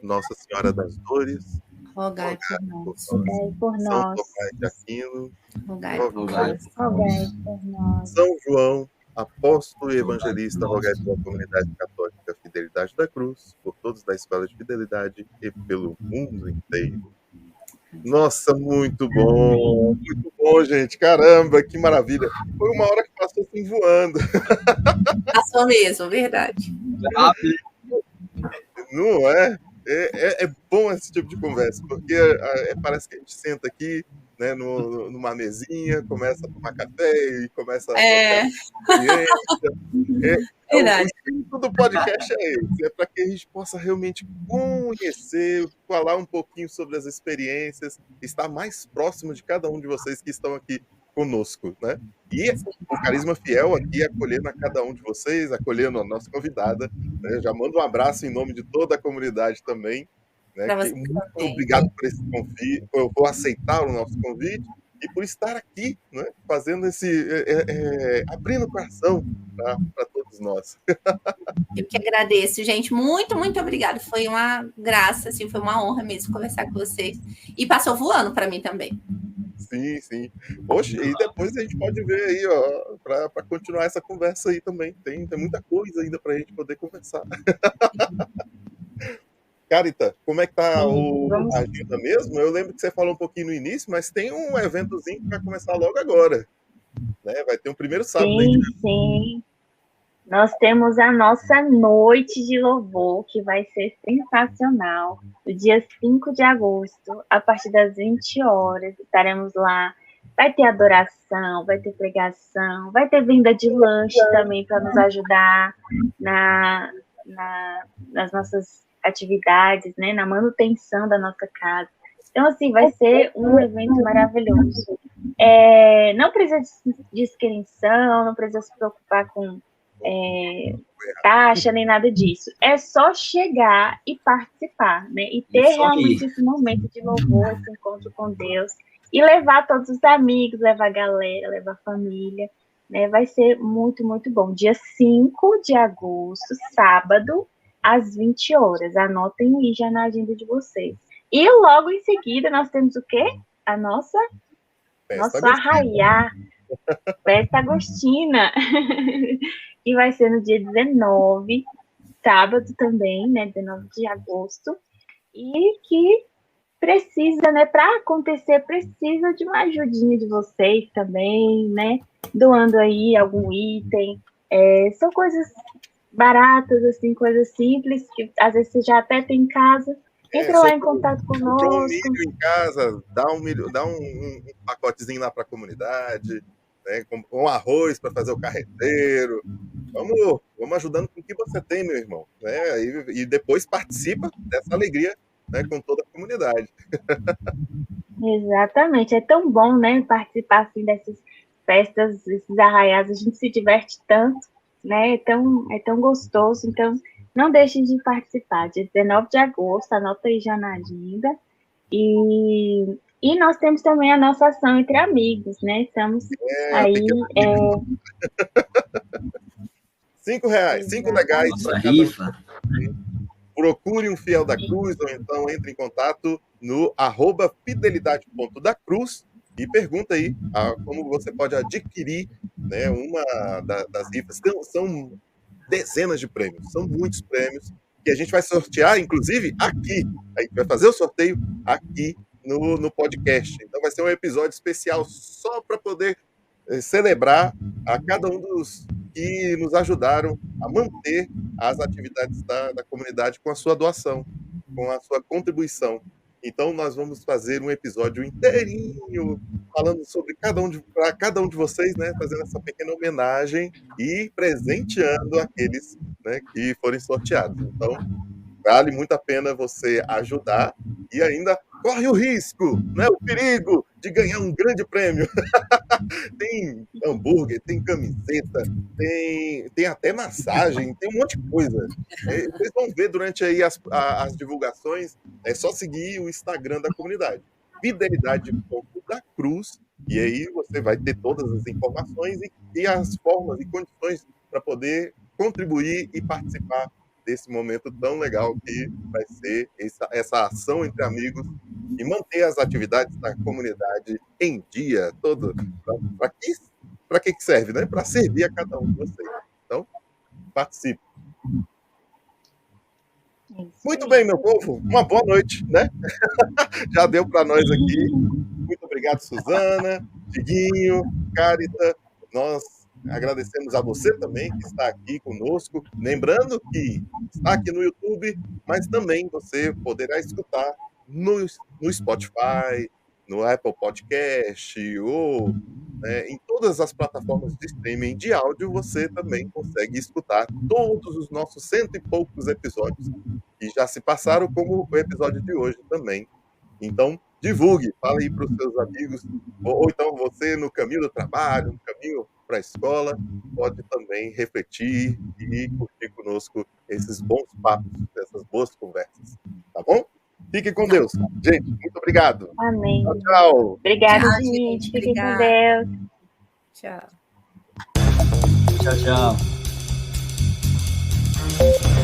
Nossa Senhora das Dores, Rogai por nós. Rogai por São nós. Tomás de Aquino, Rogai por Rogai nós. Rogai por nós. São João, apóstolo e evangelista, rogai pela comunidade católica Fidelidade da Cruz, por todos da Escola de Fidelidade e pelo mundo inteiro. Nossa, muito bom, gente. Caramba, que maravilha. Foi uma hora que passou assim voando. Passou mesmo, verdade. Não é? É bom esse tipo de conversa, porque parece que a gente senta aqui, né, numa mesinha, começa a tomar café e começa a tocar experiência. O espírito do podcast é esse, é para que a gente possa realmente conhecer, falar um pouquinho sobre as experiências, estar mais próximo de cada um de vocês que estão aqui conosco, né? E o Carisma Fiel aqui acolhendo a cada um de vocês, acolhendo a nossa convidada, né? Já mando um abraço em nome de toda a comunidade também, né? Muito obrigado por esse convite, por aceitar o nosso convite e por estar aqui, né? Fazendo abrindo o coração para todos nós. Eu que agradeço, gente. Muito, muito obrigada. Foi uma graça, assim, foi uma honra mesmo conversar com vocês. E passou voando para mim também. Sim, sim. Poxa, e depois a gente pode ver aí, ó, para continuar essa conversa aí também. Tem muita coisa ainda para a gente poder conversar. Carita, como é que tá a agenda mesmo? Eu lembro que você falou um pouquinho no início, mas tem um eventozinho que vai começar logo agora, né? Vai ter um primeiro sábado. Sim. Nós temos a nossa noite de louvor, que vai ser sensacional. No dia 5 de agosto, a partir das 20 horas, estaremos lá. Vai ter adoração, vai ter pregação, vai ter venda de lanche também para nos ajudar nas nossas atividades, né, na manutenção da nossa casa. Então, assim, vai ser um evento maravilhoso. Não precisa de inscrição, não precisa se preocupar com taxa, nem nada disso. É só chegar e participar, né? E ter realmente esse momento de louvor, esse encontro com Deus. E levar todos os amigos, levar a galera, levar a família, né? Vai ser muito, muito bom. Dia 5 de agosto, sábado, às 20 horas. Anotem aí já na agenda de vocês. E logo em seguida nós temos o quê? A nosso arraiá. Festa Agostina. E vai ser no dia 19, sábado também, né? 19 de agosto. E que precisa, né? Para acontecer, precisa de uma ajudinha de vocês também, né? Doando aí algum item. São coisas baratas, assim, coisas simples, que às vezes você já até tem em casa. Entra lá em contato conosco. Um milho em casa, dá um pacotezinho lá para a comunidade, né, com arroz para fazer o carreteiro. Vamos ajudando com o que você tem, meu irmão. Né, e depois participa dessa alegria, né, com toda a comunidade. Exatamente. É tão bom, né, participar assim, dessas festas, desses arraiais. A gente se diverte tanto, né? É tão gostoso. Então, não deixem de participar. Dia 19 de agosto, anota aí já na agenda. E nós temos também a nossa ação entre amigos, né? Estamos aí... R$5, 5 legais. Nossa rifa. Procure um Fiel da Cruz, ou então entre em contato no @fidelidade.dacruz e pergunta aí como você pode adquirir, né, uma das rifas. São dezenas de prêmios, são muitos prêmios que a gente vai sortear, inclusive aqui. A gente vai fazer o sorteio aqui no podcast. Então vai ser um episódio especial só para poder celebrar a cada um dos que nos ajudaram a manter as atividades da comunidade com a sua doação, com a sua contribuição. Então, nós vamos fazer um episódio inteirinho falando sobre para cada um de vocês, né? Fazendo essa pequena homenagem e presenteando aqueles, né, que forem sorteados. Então, vale muito a pena você ajudar e ainda corre o risco, né, o perigo de ganhar um grande prêmio. Tem hambúrguer, tem camiseta, tem até massagem, tem um monte de coisa. Vocês vão ver durante aí as divulgações, é só seguir o Instagram da comunidade, Fidelidade.da Cruz, e aí você vai ter todas as informações e as formas e condições para poder contribuir e participar desse momento tão legal que vai ser essa ação entre amigos e manter as atividades da comunidade em dia todo. Para que serve, né? Para servir a cada um de vocês. Então, participe. Muito bem, meu povo. Uma boa noite, né? Já deu para nós aqui. Muito obrigado, Suzana, Diguinho, Carita. Nós agradecemos a você também que está aqui conosco. Lembrando que está aqui no YouTube, mas também você poderá escutar no Spotify, no Apple Podcast ou em todas as plataformas de streaming de áudio. Você também consegue escutar todos os nossos 100 e poucos episódios que já se passaram, como o episódio de hoje também. Então, divulgue, fale aí para os seus amigos, ou então você no caminho do trabalho, no caminho para a escola, pode também refletir e curtir conosco esses bons papos, essas boas conversas, tá bom? Fique com Deus. Gente, muito obrigado. Amém. Tchau, tchau. Obrigada, Tchau, gente. gente. Fiquem com Obrigada. Deus. Tchau. Tchau, tchau.